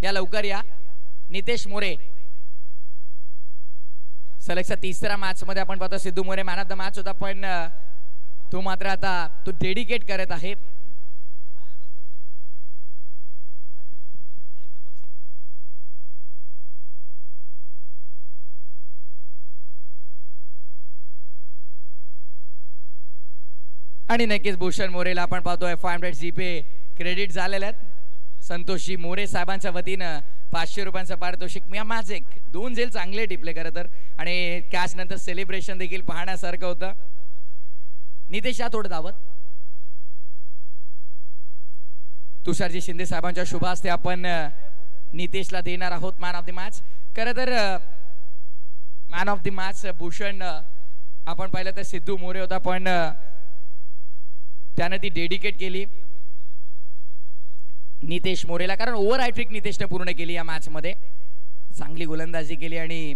या लवकर या. नितेश मोरे सलगचा तिसरा मॅच मध्ये आपण पाहतो Sidhu More man of the match होता, पण तो मात्र आता तो डेडिकेट करत आहे. आणि नक्कीच भूषण मोरेला आपण पाहतोय 500 जीपे क्रेडिट झालेले आहेत. संतोषजी मोरे साहेबांच्या वतीनं 500 रुपयांचं पारितोषिक. मॅजिक 2 झेल चांगले टिपले खरं तर, आणि कॅच नंतर सेलिब्रेशन देखील पाहण्यासारखं होतं. नितेश या थोडं धावत. तुषारजी शिंदे साहेबांच्या शुभ हस्ते आपण नितेशला देणार आहोत मॅन ऑफ द मॅच. खरं तर man of the match Bhushan आपण पाहिलं तर सिद्धू मोरे होता, पण त्याने ती डेडिकेट केली नितेश मोरेला, कारण ओव्हर हॅट्रिक नितेशने पूर्ण केली या मॅच मध्ये. चांगली गोलंदाजी केली आणि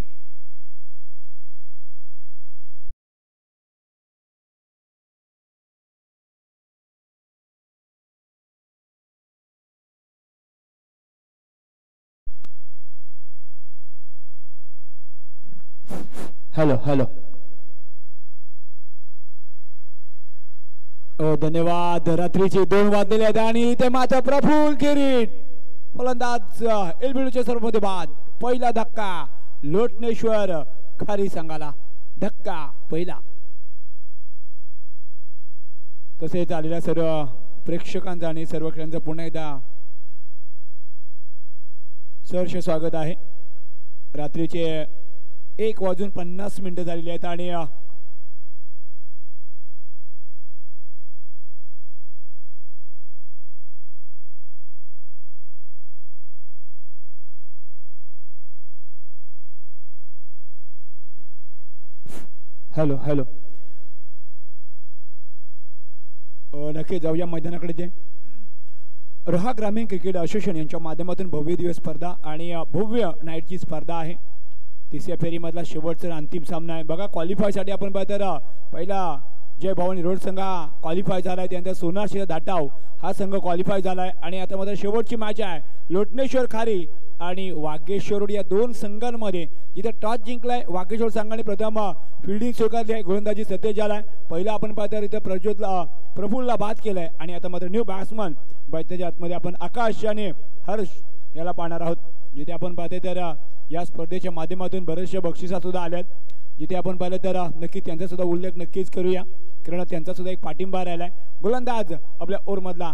हॅलो हॅलो धन्यवाद. रात्रीचे 2 वाजलेले आहेत आणि इथे मात्र प्रफुल्ल किरीट फलंदाज एलबीडूच्या सर्वमध्ये बाद. पहिला धक्का लोटनेश्वर खारी संघाला, धक्का पहिला. तसेच आलेल्या सर्व प्रेक्षकांचा आणि सर्व खेळांचं पुन्हा एकदा सहर्ष स्वागत आहे. रात्रीचे 1:50 झालेले आहेत आणि हॅलो हॅलो नक्की जाऊया मैदानाकडे. जे रोहा ग्रामीण क्रिकेट असोसिएशन यांच्या माध्यमातून भव्य दिवस स्पर्धा आणि भव्य नाईटची स्पर्धा आहे. तिसऱ्या फेरीमधला शेवटचा अंतिम सामना आहे बघा. क्वालिफायसाठी आपण पाहतो तर पहिला जय भवानी रोड संघ क्वालिफाय झाला आहे, त्यानंतर सोनाशिरा दाटाव हा संघ क्वालिफाय झाला आहे आणि आता मात्र शेवटची मॅच आहे लोटनेश्वर खारी आणि वागेश्वर या 2 संघांमध्ये, जिथे टॉस जिंकलाय वागेश्वर संघाने प्रथम फिल्डिंग स्वीकारली आहे. गोलंदाजी सतेज झालाय. पहिला आपण पाहतो इथे प्रफुल्लला बाद केलाय आणि आता मात्र न्यू बॅट्समन बैठ्याच्या आतमध्ये आपण आकाश आणि हर्ष याला पाहणार आहोत. जिथे आपण पाहतोय तर या स्पर्धेच्या माध्यमातून बरेचसे बक्षिसा सुद्धा आल्यात. जिथे आपण पाहिलं तर नक्कीच त्यांचा सुद्धा उल्लेख नक्कीच करूया, कारण त्यांचा सुद्धा एक पाठिंबा राहिलाय. गोलंदाज आपल्या ओव्हरमधला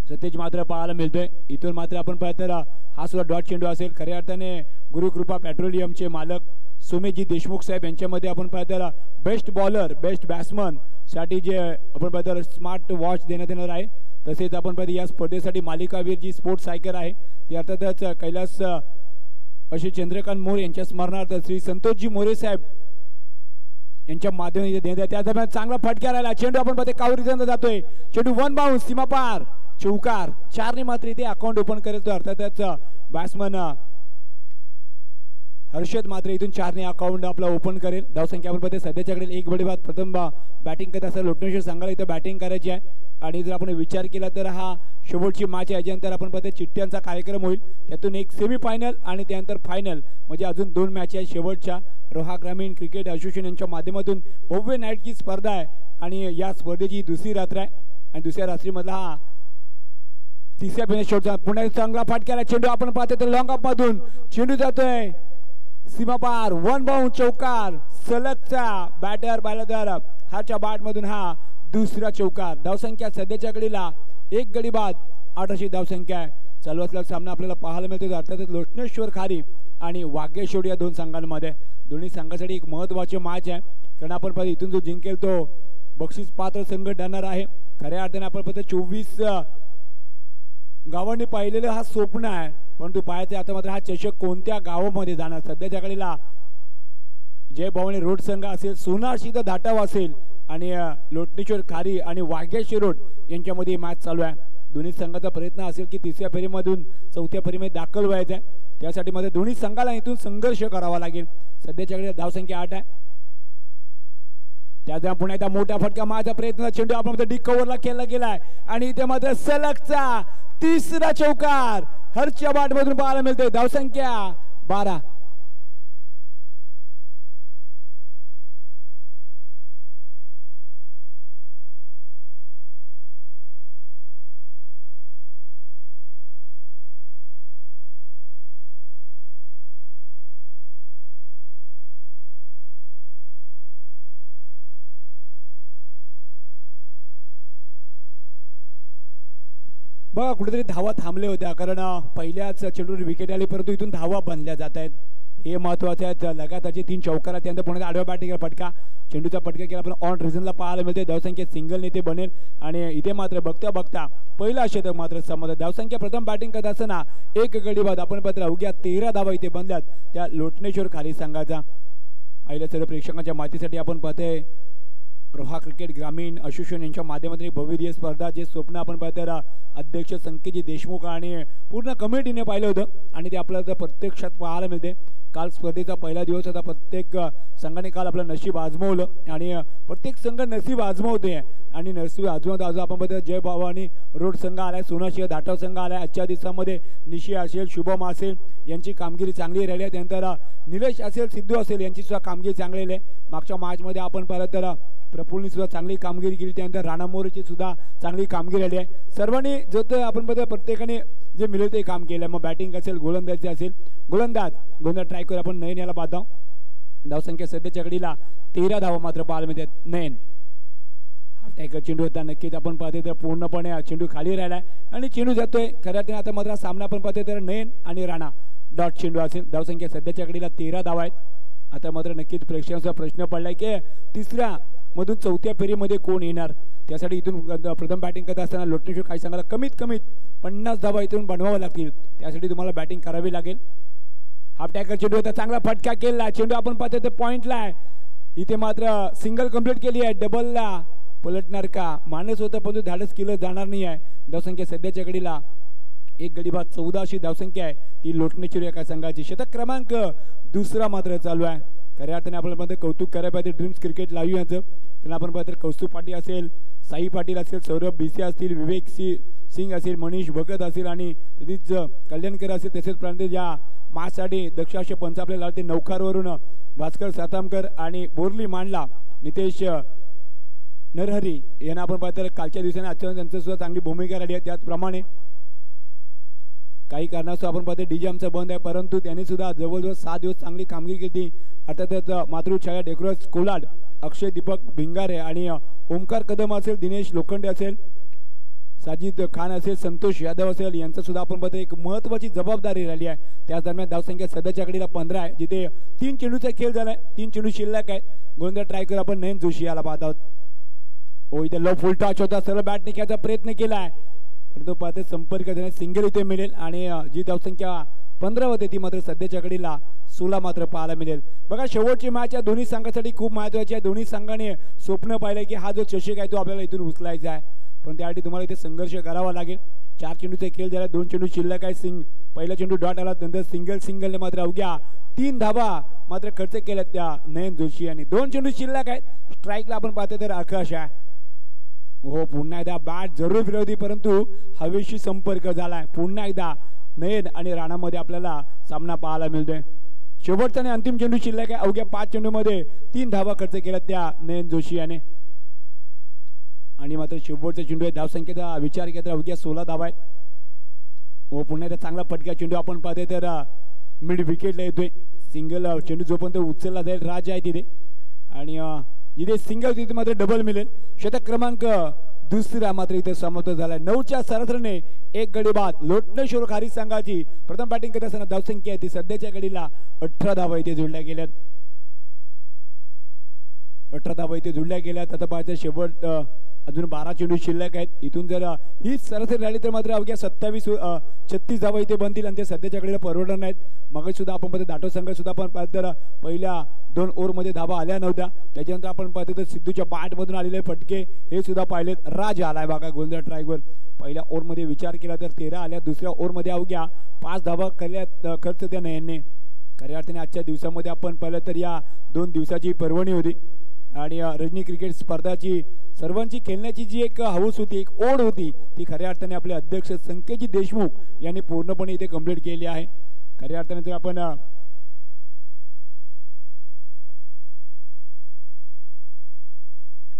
सतेज मात्र पाहायला मिळतोय. इथून मात्र आपण पाहतो तर हा सुद्धा डॉट चेंडू असेल. खऱ्या अर्थाने गुरुकृपा पेट्रोलियमचे मालक सोमेजी देशमुख साहेब यांच्यामध्ये आपण पाहतो बेस्ट बॉलर बेस्ट बॅट्समन साठी जे आपण पाहतो स्मार्ट वॉच देण्यात येणार आहे. तसेच आपण पाहतो या स्पर्धेसाठी मालिकावीर जी स्पोर्ट्स सायकल आहे ती अर्थातच कैलास असे चंद्रकांत मोरे यांच्या स्मरणार्थ श्री संतोषजी मोरे साहेब यांच्या माध्यमातून देण्यात. त्या दरम्यान चांगला फटका राहिला. चेंडू आपण पाहतो कावरीपर्यंत जातोय. चेंडू 1 बाउन्स सीमा पार चौकार. 4 ने मात्र इथे अकाउंट ओपन करेल तो अर्थातच बॅट्समन हर्षद मात्र इथून 4 ने अकाउंट आपला ओपन करेल. धावसंख्या आपण पाहतो सध्याच्याकडे 1 बडी बाद. प्रथम बॅटिंग करत असताना लोटनेश्वर संघाला इथं बॅटिंग करायची आहे आणि जर आपण विचार केला तर हा शेवटची मॅच आहे. याच्यानंतर आपण पाहतो चिठ्ठ्यांचा कार्यक्रम होईल, त्यातून एक सेमीफायनल आणि त्यानंतर फायनल, म्हणजे अजून 2 मॅच आहेत शेवटच्या. रोहा ग्रामीण क्रिकेट असोसिएशन यांच्या माध्यमातून भव्य नाईटची स्पर्धा आहे आणि या स्पर्धेची दुसरी रात्र आहे आणि दुसऱ्या रात्रीमधला हा तिसऱ्या फेरीचा शेवटचा. पुन्हा चांगला फटका चेंडू आपण पाहतो तर लॉंग ऑफ मधून चेंडू जातोय सीमा पार 1 बाउंड चौकार. सलगचा बॅटर बालदार हाच्या बॅट मधून हा दुसरा चौकार. धावसंख्या सध्याच्या घडीला 1 गडी बाद 8 अशी धावसंख्या चालू असलेला सामना आपल्याला पाहायला मिळतो. अर्थातच लोटनेश्वर खारी आणि वागेश्वर या 2 संघांमध्ये. दोन्ही संघासाठी एक महत्त्वाची मॅच आहे, कारण आपण पाहतो इथून जो जिंकेल तो बक्षीस पात्र संघ ठरणार आहे. खऱ्या अर्थाने आपण पाहतो 24 गावांनी पाहिलेलं हा स्वप्न आहे, परंतु पाहायचं आता मात्र हा चषक कोणत्या गावामध्ये जाणार. सध्याच्या घडीला जय भवानी रोड संघ असेल, सोनाशिरा दाटाव असेल आणि लोटनेश्वर खारी आणि वाघेश्वर रोड यांच्यामध्ये मॅच चालू आहे. दोन्ही संघाचा प्रयत्न असेल की तिसऱ्या फेरीमधून चौथ्या फेरीमध्ये दाखल व्हायचं आहे. त्यासाठी मध्ये दोन्ही संघाला इथून संघर्ष करावा लागेल. सध्याच्याकडे धावसंख्या 8 आहे. त्याचा पुन्हा एकदा मोठा फटका मारायचा प्रयत्न, चेंडू आपण डीप कव्हरला खेळला गेलाय आणि इथे मात्र सलगचा तिसरा चौकार हर्षच्या बॅटमधून पाहायला मिळतोय. धावसंख्या 12. बघा कुठेतरी धावा थांबल्या होत्या, कारण पहिल्याच चेंडूवर विकेट आली, परंतु इथून धावा बनल्या जात आहेत, हे महत्वाचे आहेत. लगातारचे 3 चौकार, त्यानंतर पुन्हा आडव्या बॅटिंग फटका, चेंडूचा फटका केला पण ऑन रिझनला पाहायला मिळते. धावसंख्या सिंगल नेते बनेल आणि इथे मात्र बघता बघता पहिला शतक मात्र समोर. धावसंख्या प्रथम बॅटिंग करत असताना एक गडी बाद आपण पात्र अवघ्या 13 धावा इथे बनल्यात त्या लोटनेश्वर खाली संघाचा. पहिल्या सर्व प्रेक्षकांच्या माहितीसाठी आपण पाहतोय रोहा क्रिकेट ग्रामीण असोसिएशन यांच्या माध्यमातून भव्य स्पर्धा, जे स्वप्न आपण पाहतो अध्यक्ष संकेतजी देशमुख आणि पूर्ण कमिटीने पाहिलं होतं आणि ते आपल्याला प्रत्यक्षात पाहायला मिळते. काल स्पर्धेचा पहिला दिवस होता. प्रत्येक संघाने काल आपलं नशीब आजमावलं आणि प्रत्येक संघ नशीब आजमावते आणि नशीब आजमावता आज आपण बघतो जय भवानी रोड संघ आलाय, सोनाशिया धाटाव संघ आलाय. आजच्या दिवसामध्ये निशी असेल, शुभम असेल यांची कामगिरी चांगली राहिली आहे. त्यानंतर निलेश असेल, सिद्धू असेल यांची सुद्धा कामगिरी चांगली आहे. मागच्या मॅचमध्ये आपण पाहिलं तर प्रफुल्लने सुद्धा चांगली कामगिरी केली, त्यानंतर राणा मोरेची सुद्धा चांगली कामगिरी आली आहे. सर्वांनी जो आपण बघतो प्रत्येकाने जे मिळेल ते काम केलं. मग बॅटिंग असेल, गोलंदाजी असेल, गोलंदाज ट्राय करू आपण नयन याला बाद. धावसंख्या सध्याच्या घडीला 13 धावा मात्र पाहायला मिळतात. नयन हाफ टॅकर चेंडू होता, नक्कीच आपण पाहतोय तर पूर्णपणे चेंडू खाली राहिलाय आणि चेंडू जातोय खऱ्या अर्थाने. आता मात्र सामना आपण पाहतोय तर नयन आणि राणा डॉट चेंडू असेल. धावसंख्या सध्याच्या घडीला 13 धावा आहेत. आता मात्र नक्कीच प्रेक्षकांचा प्रश्न पडलाय की तिसऱ्या मधून चौथ्या फेरीमध्ये कोण येणार. त्यासाठी इथून प्रथम बॅटिंग करत असताना लोटनेश्वर काही संघाला कमीत कमीत 50 धावा इथून बनवावं लागतील. त्यासाठी तुम्हाला बॅटिंग करावी लागेल. हाफ टॅकर चेंडू होता, चांगला फटका केला, चेंडू आपण पाहतोय तर पॉइंटला आहे. इथे मात्र सिंगल कंप्लीट केली आहे. डबलला पलटणार का माणूस होतं पण धाडस केलं जाणार नाही आहे. धावसंख्या सध्याच्या घडीला एक गडी बाद 14 अशी धावसंख्या आहे ती लोटनेश्वर एका संघाची. शतक क्रमांक 2 मात्र चालू आहे. खऱ्या अर्थाने आपल्याला कौतुक करायला पाहिजे ड्रीम्स क्रिकेट लाईव्ह यांचं. कारण आपण पाहतो कौस्तुभ पाटील असेल, साई पाटील असेल, सौरभ बिसे असतील, विवेक सिंग असेल, मनीष भगत असेल आणि तसेच कल्याणकर असेल. तसेच प्रांत या मासाठी दक्षाशे पंच आपल्याला ते नौखारवरून भास्कर सातामकर आणि बोरली मांडला नितेश नरहरी यांना आपण पाहतो कालच्या दिवसाने आजच्या त्यांचं सुद्धा चांगली भूमिका राहिली आहे. त्याचप्रमाणे काही कारणास्तव आपण पाहतो डीजे आमचा बंद आहे, परंतु त्यांनी सुद्धा जवळजवळ 7 दिवस चांगली कामगिरी केली. अर्थातच मातृछाया डेकोरस कोलाड, अक्षय दीपक भिंगारे आणि ओमकार कदम असेल, दिनेश लोखंडे असेल, साजिद खान असेल, संतोष यादव असेल यांचं सुद्धा आपण पाहतो एक महत्त्वाची जबाबदारी राहिली आहे. त्याच दरम्यान धावसंख्या सध्याच्या घडीला 15 आहे, जिथे 3 चेंडूचा खेळ झालाय, 3 चेंडू शिल्लक आहेत. गोंधळ ट्राय कर आपण नयन जोशी याला पाहत आहोत. ओ इथे लो फुल टच होता, सरळ बॅट निघायचा प्रयत्न केलाय परंतु पाहते संपर्क झाला, सिंगल इथे मिळेल आणि जी धावसंख्या 15 होते ती मात्र सध्याच्या घडीला 16 मात्र पाहायला मिळेल. बघा शेवटची मॅच या दोन्ही संघासाठी खूप महत्त्वाची आहे. दोन्ही संघाने स्वप्न पाहिलं की हा जो चषक आहे तो आपल्याला इथून उचलायचा आहे, पण त्यासाठी तुम्हाला इथे संघर्ष करावा लागेल. 4 चेंडूचा खेळ झाला, 2 चेंडू शिल्लक आहे. पहिला चेंडू डॉट आला, नंतर सिंगलने मात्र अवघ्या 3 धावा मात्र खर्च केल्यात त्या नयन जोशी यांनी. 2 चेंडू शिल्लक आहेत. स्ट्राईकला आपण पाहतो तर आकाश आहे. हो पुन्हा एकदा बॅट जरूर फिरवती परंतु हवेशी संपर्क झालाय. पुन्हा एकदा नयन आणि राणामध्ये आपल्याला सामना पाहायला मिळतोय. शेवटचा आणि अंतिम चेंडू शिल्लक आहे. अवघ्या 5 चेंडूमध्ये 3 धावा खर्च केल्या त्या नयन जोशी याने आणि मात्र शेवटचा चेंडू आहे. धावसंख्येचा विचार केला तर अवघ्या 16 धावा आहेत. हो पुन्हा एकदा चांगला फटका चेंडू आपण पाहतोय तर मिड विकेटला येतोय. सिंगल चेंडू जोपर्यंत उचलला जाईल राज आहे तिथे आणि जिथे सिंगल तिथे मात्र डबल मिळेल. शतक क्रमांक 2 मात्र इथे समाप्त झालाय. 9च्या सरासरीने एक गडी बाद लोटनेश्वर खारी संघाची प्रथम बॅटिंग करत असताना धावसंख्या ती सध्याच्या घडीला 18 धावा इथे जोडल्या गेल्यात. 18 धावा इथे जोडल्या गेल्यात. आता पाहायचं शेवट अजून 12 चेंडू शिल्लक आहेत. इथून जर ही सरासरी राहिली तर मात्र अवघ्या 36 धावा इथे बनतील आणि ते सध्याच्या घडीला परवडणार नाहीत. मग सुद्धा आपण पाहतो दाटो संघ सुद्धा आपण पाहतो पहिल्या 2 ओव्हरमध्ये धावा आल्या नव्हत्या. त्याच्यानंतर आपण पाहतो तर सिद्धूच्या बॅटमधून आलेले फटके हे सुद्धा पाहिलेत. राज आलाय बघा गोंधळ ट्रायगर. पहिल्या ओव्हरमध्ये विचार केला तर 13 आल्या. दुसऱ्या ओव्हरमध्ये अवघ्या 5 धावा केल्यात खर्च त्या नयनने. खऱ्या अर्थाने आजच्या दिवसामध्ये आपण पाहिलं तर या 2 दिवसाची पर्वणी होती आणि रजनी क्रिकेट स्पर्धाची सर्वांची खेळण्याची जी एक हौस होती, एक ओढ होती, ती खऱ्या अर्थाने आपले अध्यक्ष संकेतजी देशमुख यांनी पूर्णपणे इथे कंप्लीट केली आहे. खऱ्या अर्थाने ते आपण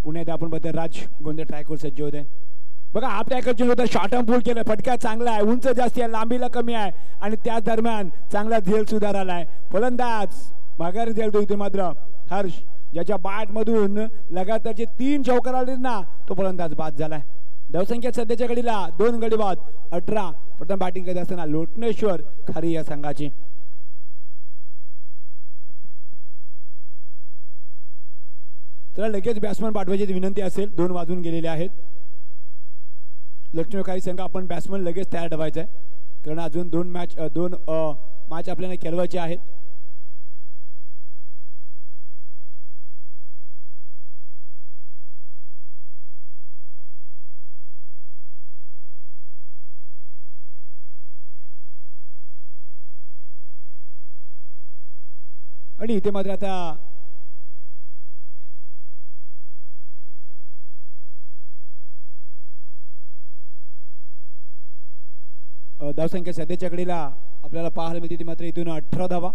पुण्यात आपण बघतो राज गोंदे ट्रॅकवर सज्ज होते. बघा हा ट्रॅकर चेंज होता, शॉर्ट पूल केलं, फटका चांगला आहे, उंच जास्ती आहे, लांबीला कमी आहे आणि त्याच दरम्यान चांगला झेल सुधार आलाय. फलंदाज माघारी झेलतो इथे मात्र हर्ष, ज्याच्या बॅट मधून लगातारचे 3 चौकार आले ना, तो फलंदाज बाद झालाय. धावसंख्या सध्याच्या घडीला 2 गडी बाद 18. प्रथम बॅटिंग करत असताना लोटनेश्वर खारी या संघाची. तर लगेच बॅट्समन पाठवायची विनंती असेल, 2 वाजून गेलेले आहेत. लोटनेश्वर खारी संघ आपण बॅट्समन लगेच तयार ठेवायचा आहे, कारण अजून 2 मॅच आपल्याला खेळवायचे आहेत. आणि इथे मात्र आता धावसंख्या सध्याच्या घडीला आपल्याला पाहायला मिळते ती मात्र इथून 18 धावा,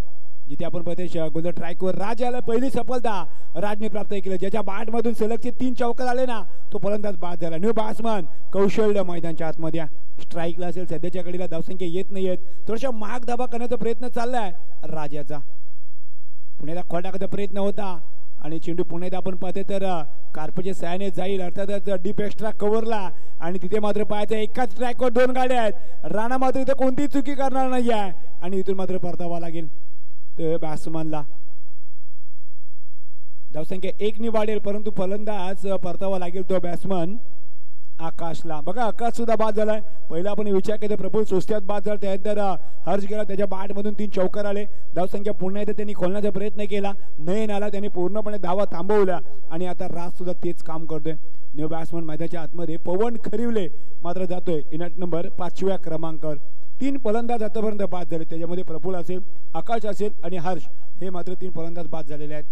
जिथे आपण पाहते गोलर ट्रॅकवर राज आला. पहिली सफलता राजने प्राप्त केली, ज्याच्या बॅट मधून सलगचे 3 चौकार आले ना, तो फलंदाज बाद झाला. न्यू बॅट्समन कौशल्य मैदानाच्या आतमध्ये स्ट्राईकला असेल. सध्याच्या घडीला धावसंख्या येत नाहीयेत, थोड्याशा महाग धावा करण्याचा प्रयत्न चाललाय राजाचा. पुण्याला खोल टाकायचा प्रयत्न होता आणि चेंडू पुण्यात आपण पाहते तर कार्पच्या सहाय्याने जाईल, अर्थातच डीप एक्स्ट्रा कव्हरला. आणि तिथे मात्र पाहायचं एकाच ट्रॅकवर 2 गाड्या आहेत. राणा मात्र इथे कोणतीही चुकी करणार नाही आहे आणि इथून मात्र परतावा लागेल तर बॅट्समनला. धावसंख्या 1 ने वाढेल, परंतु फलंदाज परतावा लागेल तो बॅट्समन आकाशला. बघा आकाश सुद्धा बाद झालाय. पहिला आपण विचार केला प्रफुल्ल सोस्त्यात बाद झाला, त्यानंतर हर्ष गेला, त्याच्या बॅट मधून 3 चौकार आले. धावसंख्या पुन्हा एकदा त्यांनी खोलण्याचा प्रयत्न केला, नयन आला, त्यांनी पूर्णपणे धावा थांबवल्या आणि आता राज सुद्धा तेच काम करतोय. न्यू बॅट्समन मैदानाच्या आतमध्ये पवन खरिवले मात्र जातोय इनॅट नंबर 5व्या क्रमांकावर. 3 फलंदाज आतापर्यंत बाद झाले, त्याच्यामध्ये प्रफुल्ल असेल, आकाश असेल आणि हर्ष, हे मात्र 3 फलंदाज बाद झालेले आहेत.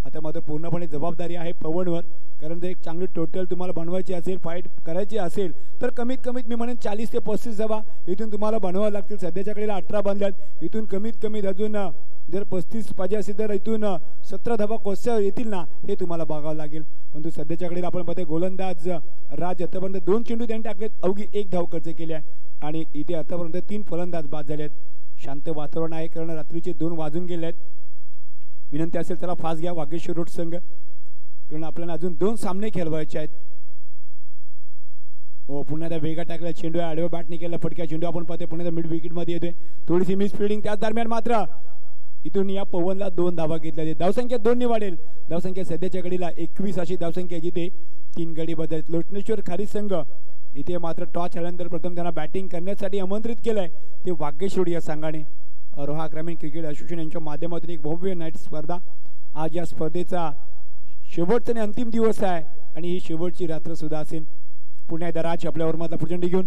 आता मात्र पूर्णपणे जबाबदारी आहे पवनवर, कारण जर एक चांगली टोटल तुम्हाला बनवायची असेल, फाईट करायची असेल तर कमीत कमीत मी म्हणेन 40 ते 35 धावा इथून तुम्हाला बनवावं लागतील. सध्याच्या घडीला 18 बांधल्यात, इथून कमीत कमी अजून जर 35 पाहिजे असेल तर इथून 17 धावा कोस्या येतील ना, हे तुम्हाला बघावं लागेल. परंतु सध्याच्या घडीला आपण पाहतो गोलंदाज राज आतापर्यंत 2 चेंडू त्यांनी टाकलेत, अवघी 1 धाव खर्च केली आहे आणि इथे आतापर्यंत 3 फलंदाज बाद झाले आहेत. शांत वातावरण आहे, कारण रात्रीचे 2 वाजून गेले आहेत. विनंती असेल त्याला फास्ट घ्या वागेश्वर रोड संघ, कारण आपल्याला अजून 2 सामने खेळवायचे आहेत. हो पुन्हा त्या वेगा टाकला चेंडू आहे, आडव्या बॅटने केला फटका चेंडू आपण पाहते पुन्हा मिड विकेट मध्ये येतोय. थोडीशी मिस फिल्डिंग, त्याच दरम्यान मात्र इथून या पवनला 2 धावा घेतल्या. धावसंख्या 2 ने वाढेल. धावसंख्या सध्याच्या घडीला 21 अशी धावसंख्या, जिथे 3 गडी बदलत. लोटनेश्वर खारी संघ इथे मात्र टॉस झाल्यानंतर प्रथम त्यांना बॅटिंग करण्यासाठी आमंत्रित केलंय ते वागेश्वर या संघाने. रोहा ग्रामीण क्रिकेट असोसिएशन यांच्या माध्यमातून एक भव्य नाईट स्पर्धा. आज या स्पर्धेचा शेवटचा आणि अंतिम दिवस आहे आणि ही शेवटची रात्र सुद्धा असेल. पुन्हा एकदा राज आपल्यावर मात्र पुढे घेऊन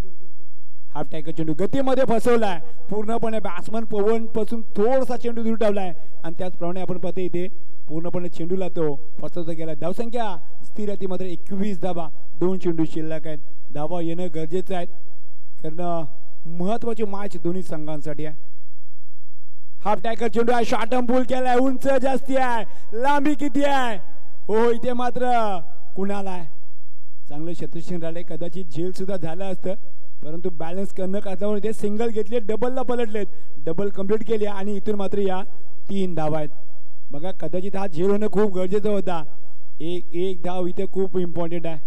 हाफ टॅकर चेंडू गतीमध्ये फसवलाय, पूर्णपणे बॅट्समन पवन पासून थोडासा चेंडू दूर ठेवलाय आणि त्याचप्रमाणे आपण पाहतो इथे पूर्णपणे चेंडूला तो फसवता गेला. धावसंख्या स्थिर आहे, ती मात्र 21 धावा, 2 चेंडू शिल्लक आहेत. धावा येणं गरजेचं आहे, कारण महत्वाची मॅच दोन्ही संघांसाठी आहे. हाफ टॅकर चेंडू आहे, शॉर्ट पूल केलाय, उंच जास्ती आहे, लांबी किती आहे, हो इथे मात्र कुणाला आहे चांगलं क्षेत्ररक्षण राहिले. कदाचित झेल सुद्धा झालं असतं, परंतु बॅलन्स करणं असल्यामुळे इथे सिंगल घेतले, डबलला पलटलेत, डबल कंप्लीट केली आणि इथून मात्र या 3 धावा आहेत. बघा कदाचित हा झेल होणं खूप गरजेचं होता. एक धाव इथे खूप इम्पॉर्टंट आहे.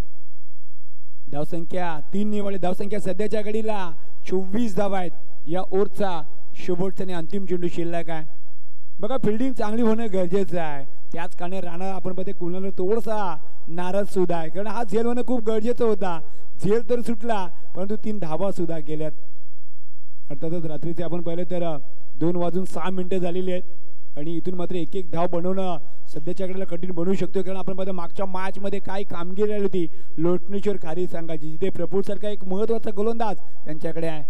धावसंख्या 3 निवडली. धावसंख्या सध्याच्या घडीला 24 धावा आहेत. या ओव्हरचा शेवटचा आणि अंतिम चेंडू शिल्लक आहे. बघा फिल्डिंग चांगली होणं गरजेचं आहे. त्याच कारणे राणा आपण पाहते कुणाला थोडासा नाराज सुद्धा आहे, कारण हा झेल होणं खूप गरजेचं होता. झेल तर सुटला, परंतु 3 धावा सुद्धा गेल्यात. अर्थातच रात्रीचे आपण पाहिले तर 2:06 झालेली आहेत आणि इथून मात्र एक धाव बनवणं सध्याच्या घडीला कठीण बनवू शकतो, कारण आपण पाहतो मागच्या मॅच मध्ये काय कामगिरी राहिली होती लोटनेश्वर खारी संघाची, जिथे प्रफुल्ल सारखा एक महत्वाचा गोलंदाज त्यांच्याकडे आहे.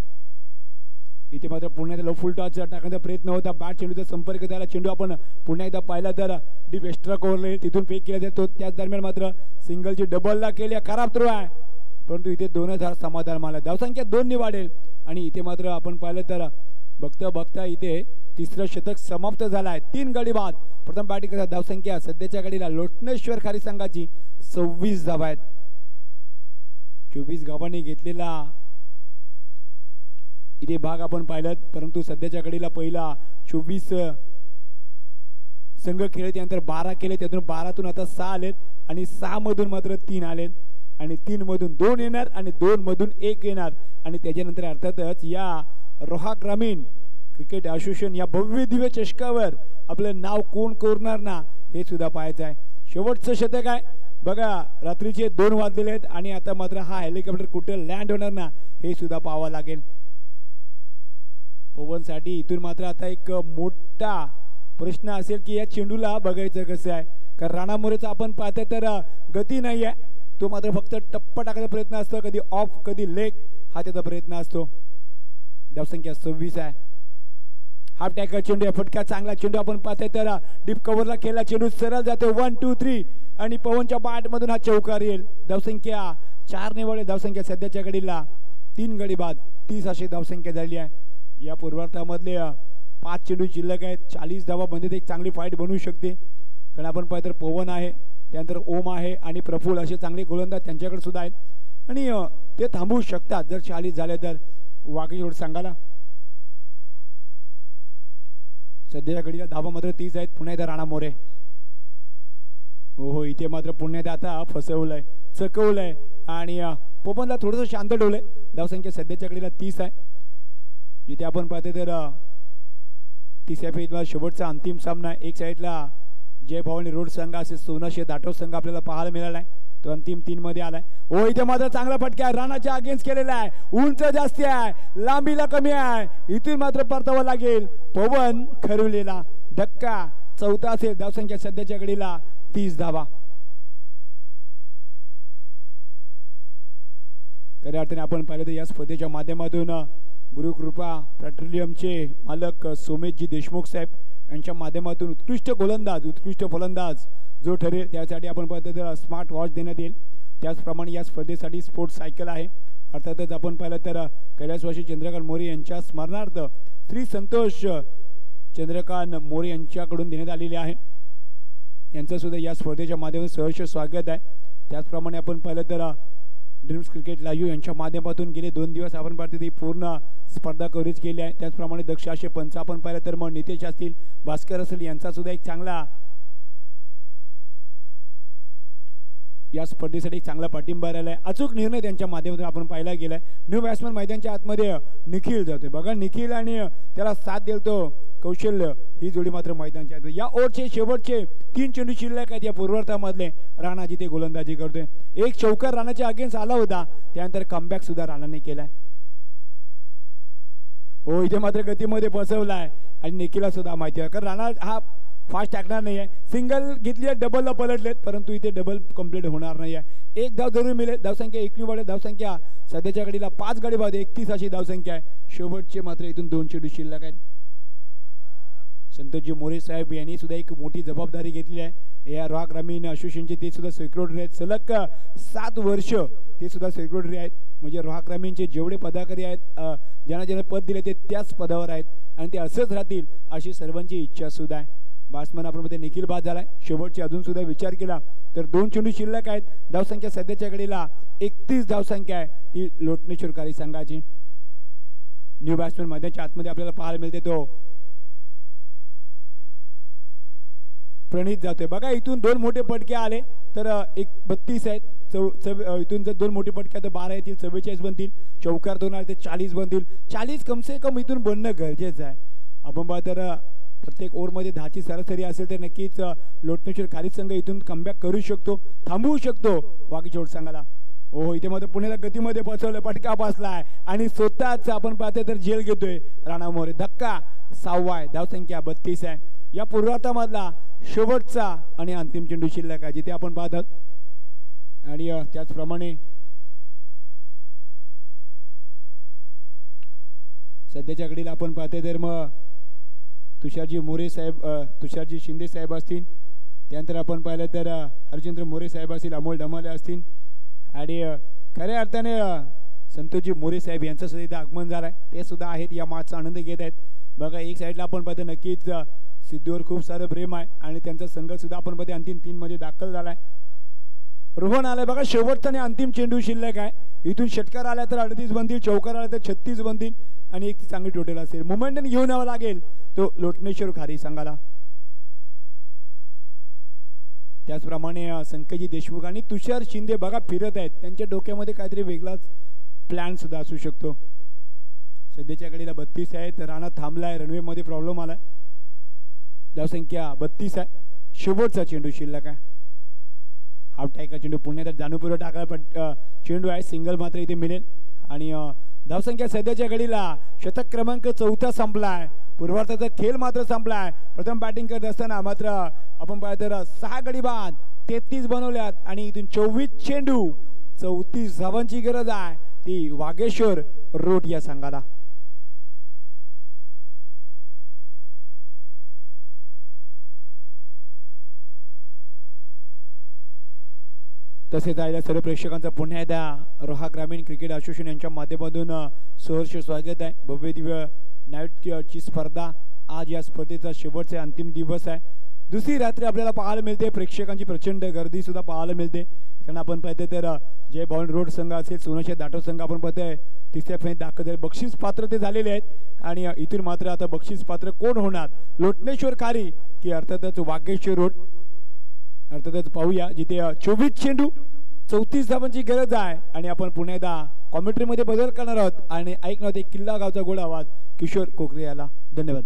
इथे मात्र पुन्हा एकदा फुल टॉस टाकण्याचा प्रयत्न होता. बॅट चेंडूचा संपर्क झाला. चेंडू आपण पुन्हा एकदा पाहिला तर डीप एक्स्ट्रा कव्हर तिथून फेक केला जातो. त्याच दरम्यान मात्र सिंगलची डबलला केली. खराब थ्रो आहे परंतु इथे 2000 समाधान माला. धावसंख्या 2 वाढेल आणि इथे मात्र आपण पाहिलं तर बघता बघता इथे तिसरं शतक समाप्त झालं आहे. 3 गडी बाद. प्रथम बॅटिंग करतात. धावसंख्या सध्याच्या घडीला लोटनेश्वर खारी संघाची 26 धावा आहेत. 24 गावांनी घेतलेला इथे भाग आपण पाहिलात परंतु सध्याच्या घडीला पहिला 24 संघ खेळले त्यानंतर 12 केले त्यातून 12तून आता 6 आलेत आणि 6 मधून मात्र 3 आलेत आणि 3 मधून 2 येणार आणि 2 मधून 1 येणार आणि त्याच्यानंतर अर्थातच या रोहा ग्रामीण क्रिकेट असोसिएशन या भव्य दिव्य चषकावर आपलं नाव कोण कोरणार ना हे सुद्धा पाहायचं आहे. शेवटचं शतक आहे बघा. रात्रीचे 2 वाजलेले आहेत आणि आता मात्र हा हेलिकॉप्टर कुठे लँड होणार ना हे सुद्धा पाहावं लागेल. पवनसाठी इथून मात्र आता एक मोठा प्रश्न असेल की या चेंडूला बघायचं कसं आहे. कारण राणा मोरेचा आपण पाहतोय तर गती नाही आहे. तो मात्र फक्त टप्पा टाकायचा प्रयत्न असतो. कधी ऑफ कधी लेग हा त्याचा प्रयत्न असतो. धावसंख्या 26 आहे. हाफ टॅकर चेंडू फटका चांगला चेंडू आपण पाहतोय तर डीप कव्हरला केला. चेंडू सरळ जातो 1 2 3 आणि पवनच्या बॅट मधून हा चौकार येईल. धावसंख्या 4 निवडले. धावसंख्या सध्याच्या घडीला 3 गडी बाद 30 अशी धावसंख्या झाली आहे. या पूर्वार्धामधले 5 चेंडू शिल्लक आहेत. 40 धावा म्हणजे एक चांगली फाईट बनवू शकते. कारण आपण पाहिलं तर पवन आहे त्यानंतर ओम आहे आणि प्रफुल्ल असे चांगले गोलंदाज त्यांच्याकडे सुद्धा आहेत आणि ते थांबवू शकतात जर 40 झाले तर. वाकेशोड सांगाला सध्याच्या घडीला धावा मात्र 30 आहेत. पुन्हा एकदा राणा मोरे. हो इथे मात्र पुन्हा एकदा आता फसवलंय चकवलंय आणि पवनला थोडंसं शांत ठेवलंय. धावसंख्या सध्याच्या घडीला 30 आहे. जिथे आपण पाहतोय तर 30व्या फेजमध्ये शेवटचा अंतिम सामना. एक साईडला जय भवानी रोड संघ असे सोनाशे दाटो संघ आपल्याला पाहायला मिळाला आहे. तो अंतिम 3 मध्ये आलाय. हो इथे मात्र चांगला फटका आहे. राणाच्या अगेन्स्ट केलेला आहे. उंच जास्ती आहे लांबीला कमी आहे. इथून मात्र परतावा लागेल. पवन खरवलेला धक्का 4था असेल. धावसंख्या सध्याच्या घडीला 30 धावा. खऱ्या अर्थाने आपण पाहिलं तर या स्पर्धेच्या माध्यमातून गुरुकृपा पेट्रोलियमचे मालक सोमेशजी देशमुख साहेब यांच्या माध्यमातून उत्कृष्ट गोलंदाज उत्कृष्ट फलंदाज जो ठरेल त्यासाठी आपण पाहतो तर स्मार्ट वॉच देण्यात येईल. त्याचप्रमाणे या स्पर्धेसाठी स्पोर्ट्स सायकल आहे. अर्थातच आपण पाहिलं तर कैलासवासी चंद्रकांत मोरे यांच्या स्मरणार्थ श्री संतोष चंद्रकांत मोरे यांच्याकडून देण्यात आलेली आहे. यांचं सुद्धा या स्पर्धेच्या माध्यमातून सहर्ष स्वागत आहे. त्याचप्रमाणे आपण पाहिलं तर ड्रीम्स क्रिकेट लाईव्ह यांच्या माध्यमातून गेले 2 दिवस आपण पाहतो ती पूर्ण स्पर्धा कव्हरेज केली आहे. त्याचप्रमाणे दक्ष असे पंच आपण पाहिलं तर मग नितेश असतील भास्कर असेल यांचा सुद्धा एक चांगला या स्पर्धेसाठी चांगला पाठिंबा राहिला आहे. अचूक निर्णय त्यांच्या माध्यमातून आपण पाहायला गेलाय. न्यू बॅट्समन मैदानाच्या आतमध्ये निखिल जातोय बघा. निखिल आणि त्याला साथ देतो कौशल्य ही जोडी मात्र मैदानाच्या आतमध्ये. या ओव्हरचे शेवटचे 3 चेंडू शिल्लक आहेत या पूर्वार्धामधले. राणा जिथे गोलंदाजी करतोय. एक चौकार राणाच्या अगेन्स्ट आला होता त्यानंतर कमबॅक सुद्धा राणाने केलाय. हो इथे मात्र गतीमध्ये फसवलाय आणि निखिलला सुद्धा माहिती आहे कारण राणा हा फास्ट टाकणार नाही आहे. सिंगल घेतली आहे डबलला पलटलेत परंतु इथे डबल कंप्लीट होणार नाही आहे. 1 धाव जरूर मिळेल. धावसंख्या 1 वाढेल. धावसंख्या सध्याच्या घडीला 5 गडी बाद 31 अशी धावसंख्या आहे. शेवटचे मात्र इथून 2 चेंडू शिल्लक आहेत. संतोषजी मोरे साहेब यांनी सुद्धा एक मोठी जबाबदारी घेतली आहे. या रोहा ग्रामीण असोसिएशनचे ते सुद्धा सेक्रेटरी आहेत. सलग 7 वर्ष ते सुद्धा सेक्रेटरी आहेत. म्हणजे रोहा ग्रामीणचे जेवढे पदाधिकारी आहेत ज्यांना ज्यांना पद दिले ते त्याच पदावर आहेत आणि ते असंच राहतील अशी सर्वांची इच्छा सुद्धा आहे. बॅट्समन आपण मध्ये निखिल बाद झालाय. शेवटचे अजून सुद्धा विचार केला तर 2 चेंडू शिल्लक आहेत. धावसंख्या सध्याच्या घडीला 31 धावसंख्या आहे ती लोटनेश्वरकारी संघाची. न्यू बॅट्समन मैदानाच्या आतमध्ये आपल्याला पाहायला मिळते तो प्रणित जातोय बघा. इथून 2 मोठे पटके आले तर 32 आहेत. इथून जर 2 मोठे पटके तर 12 येतील 44 बनतील. चौकार 2 आले तर 40 बनतील. 40 कमसे कम इथून बनणं गरजेचं आहे. आपण पाहतो तर प्रत्येक ओव्हरमध्ये 10ची सरासरी असेल तर नक्कीच लोटनेश्वर खाली संघ इथून कमबॅक करू शकतो थांबवू शकतो वाकीचोड संघाला. हो इथे मात्र पुण्याला गतीमध्ये बसवलं फटका बसलाय आणि स्वतःच आपण पाहतोय तर जेल घेतोय राणा मोरे. धक्का 6वा आहे. धावसंख्या 32 आहे. या पूर्वार्धामधला शेवटचा आणि अंतिम चेंडू शिल्लक आहे जिथे आपण पाहतात आणि त्याचप्रमाणे सध्याच्या घडीला आपण पाहतोय तर मग तुषारजी मोरे साहेब तुषारजी शिंदे साहेब असतील, त्यानंतर आपण पाहिलं तर हरचंद्र मोरे साहेब असतील, अमोल डमाले असतील आणि खऱ्या अर्थाने संतोषजी मोरे साहेब यांचं सुद्धा इथं आगमन झालं आहे, ते सुद्धा आहेत या मॅचचा आनंद घेत आहेत. बघा एक साईडला आपण पाहतो नक्कीच सिद्धूवर खूप सारं प्रेम आहे आणि त्यांचा संघ सुद्धा आपण पाहतो अंतिम 3 मध्ये दाखल झाला आहे. रोहन आलाय बघा शेवटचा आणि अंतिम चेंडू शिल्लक आहे. इथून षटकार आला तर 38 बनतील, चौकार आला तर 36 बनतील आणि एक चांगली टोटल असेल. मोमेंटन घेऊन यावं लागेल तो लोटनेश्वर खारी संघाला. त्याचप्रमाणे संकजी देशमुख आणि तुषार शिंदे बघा फिरत आहेत, त्यांच्या डोक्यामध्ये काहीतरी वेगळाच प्लॅन सुद्धा असू शकतो. सध्याच्या घडीला 32 आहे तर राणा थांबलाय, रनवे मध्ये प्रॉब्लेम आलाय. धावसंख्या 32 आहे. शेवटचा चेंडू शिल्लक आहे. हाफ टायका चेंडू पुण्यात जाणूपूर्व टाकला पण चेंडू आहे, सिंगल मात्र इथे मिळेल आणि धावसंख्या सध्याच्या घडीला शतक क्रमांक 4 संपलाय. पूर्वार्धाचा खेळ मात्र संपलाय. प्रथम बॅटिंग करत असताना मात्र आपण पाहिलं तर 6 गडी बाद 33 बनवल्यात आणि इथून 24 चेंडू 34 धावांची गरज आहे ती वागेश्वर रोड या संघाला. तसेच आलेल्या सर्व प्रेक्षकांचा पुन्हा एकदा रोहा ग्रामीण क्रिकेट असोसिएशन यांच्या माध्यमातून सहर्ष स्वागत आहे. भव्य दिव्य नाईटची स्पर्धा आज या स्पर्धेचा शेवटचा अंतिम दिवस आहे. दुसरी रात्री आपल्याला पाहायला मिळते, प्रेक्षकांची प्रचंड गर्दी सुद्धा पाहायला मिळते. कारण आपण पाहतोय तर जय भवन रोड संघ असेल, सोनाशे दाटो संघ आपण पाहतोय तिसऱ्या फेरीत दाखल झाले, बक्षीस पात्र ते झालेले आहेत आणि इथून मात्र आता बक्षीस पात्र कोण होणार, लोटनेश्वर खारी की अर्थातच वागेश्वर रोड. अर्थातच पाहूया जिथे 24 चेंडू 34 धावांची गरज आहे आणि आपण पुन्हा एकदा कॉमेंट्री मध्ये बदल करणार आहोत आणि ऐकणार आहोत किल्ला गावचा गोड आवाज किशोर कोकरे याला. धन्यवाद.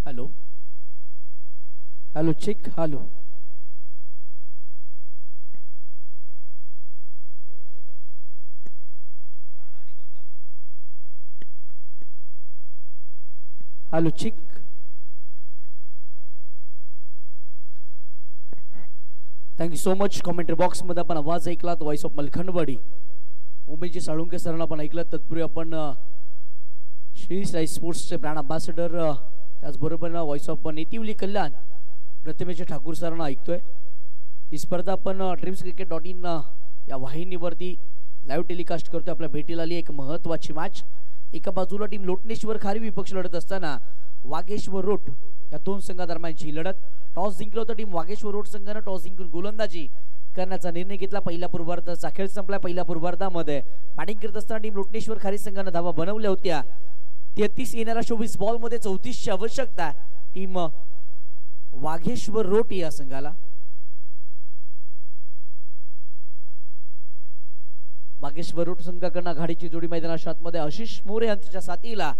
Hello hello check hello hello check. Thank you so much. Commentary box मध्ये आपण आवाज ऐकलात व्हॉइस ऑफ मलखंडवाडी. उमेशजी साळुंके सरांना आपण ऐकलं. तत्पूर्वी आपण श्री साई स्पोर्ट्सचे ब्रँड अँबॅसेडर त्याचबरोबर व्हॉइस ऑफ नेटिव्हली कल्याण प्रतिमेचे ठाकूर सरांना ऐकतोय. ही स्पर्धा आपण dreamscricket.in या वाहिनीवरती लाईव्ह टेलिकास्ट करतोय. आपल्या भेटीला आली एक महत्त्वाची मॅच. एका बाजूला टीम लोटनेश्वर खारी विपक्ष लढत असताना वागेश्वर रोड या दोन संघादरम्यानची लढत. टॉस जिंकलं होतं टीम वागेश्वर रोड संघानं. टॉस जिंकून गोलंदाजी करण्याचा निर्णय घेतला. पहिल्या पूर्वार्धाचा खेळ संपला. पहिल्या पूर्वार्धामध्ये बॅटिंग करत असताना टीम लोटनेश्वर खारी संघानं धावा बनवल्या होत्या. 33 येणाऱ्या 24 बॉल मध्ये 34ची आवश्यकता टीम वाघेश्वर रोट या संघाला. वाघेश्वर रोट संघाकडून आघाडीची जोडी मैदानात आतमध्ये आशिष मोरे यांच्या साथीला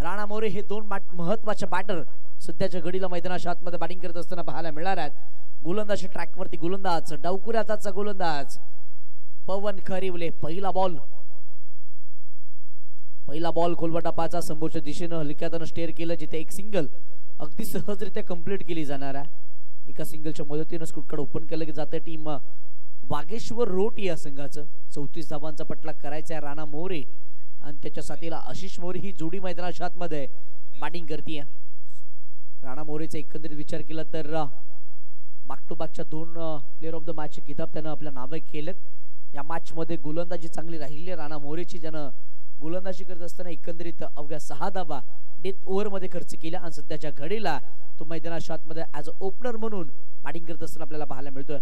राणा मोरे हे दोन महत्त्वाचे बॅटर सध्याच्या घडीला मैदानात आतमध्ये बॅटिंग करत असताना पाहायला मिळणार आहेत. गोलंदाजी ट्रॅकवरती गोलंदाज डावकुऱ्या हाताचा गोलंदाज पवन खरिवले. पहिला बॉल खोलवटापाचा समोरच्या दिशेनं हलक्यातनं स्टेअर केलं, जिथे एक सिंगल अगदी सहजरित्या कंप्लीट केली जाणार आहे. एका सिंगलच्या मदतीनं स्कूटकडे ओपन केलं की जाते टीम वागेश्वर रोट या संघाचं. 34 धावांचा पटला करायचा आहे राणा मोरे आणि त्याच्या साथीला आशिष मोरे ही जोडी मैदानात आतमध्ये बॅटिंग करते. राणा मोरेचा एकंदरीत विचार केला तर बॅक टू बॅकच्या 2 प्लेअर ऑफ द मॅचचे किताब त्यानं आपल्या नावे केलेत. या मॅच मध्ये गोलंदाजी चांगली राहिली राणा मोरेची, ज्यानं गोलंदाजी करत असताना एकंदरीत अवघ्या 6 धावा डेथ ओव्हर मध्ये खर्च केल्या आणि सध्याच्या घडीला तो मैदानात आतमध्ये ॲज अ ओपनर म्हणून बॅटिंग करत असताना आपल्याला पाहायला मिळतोय.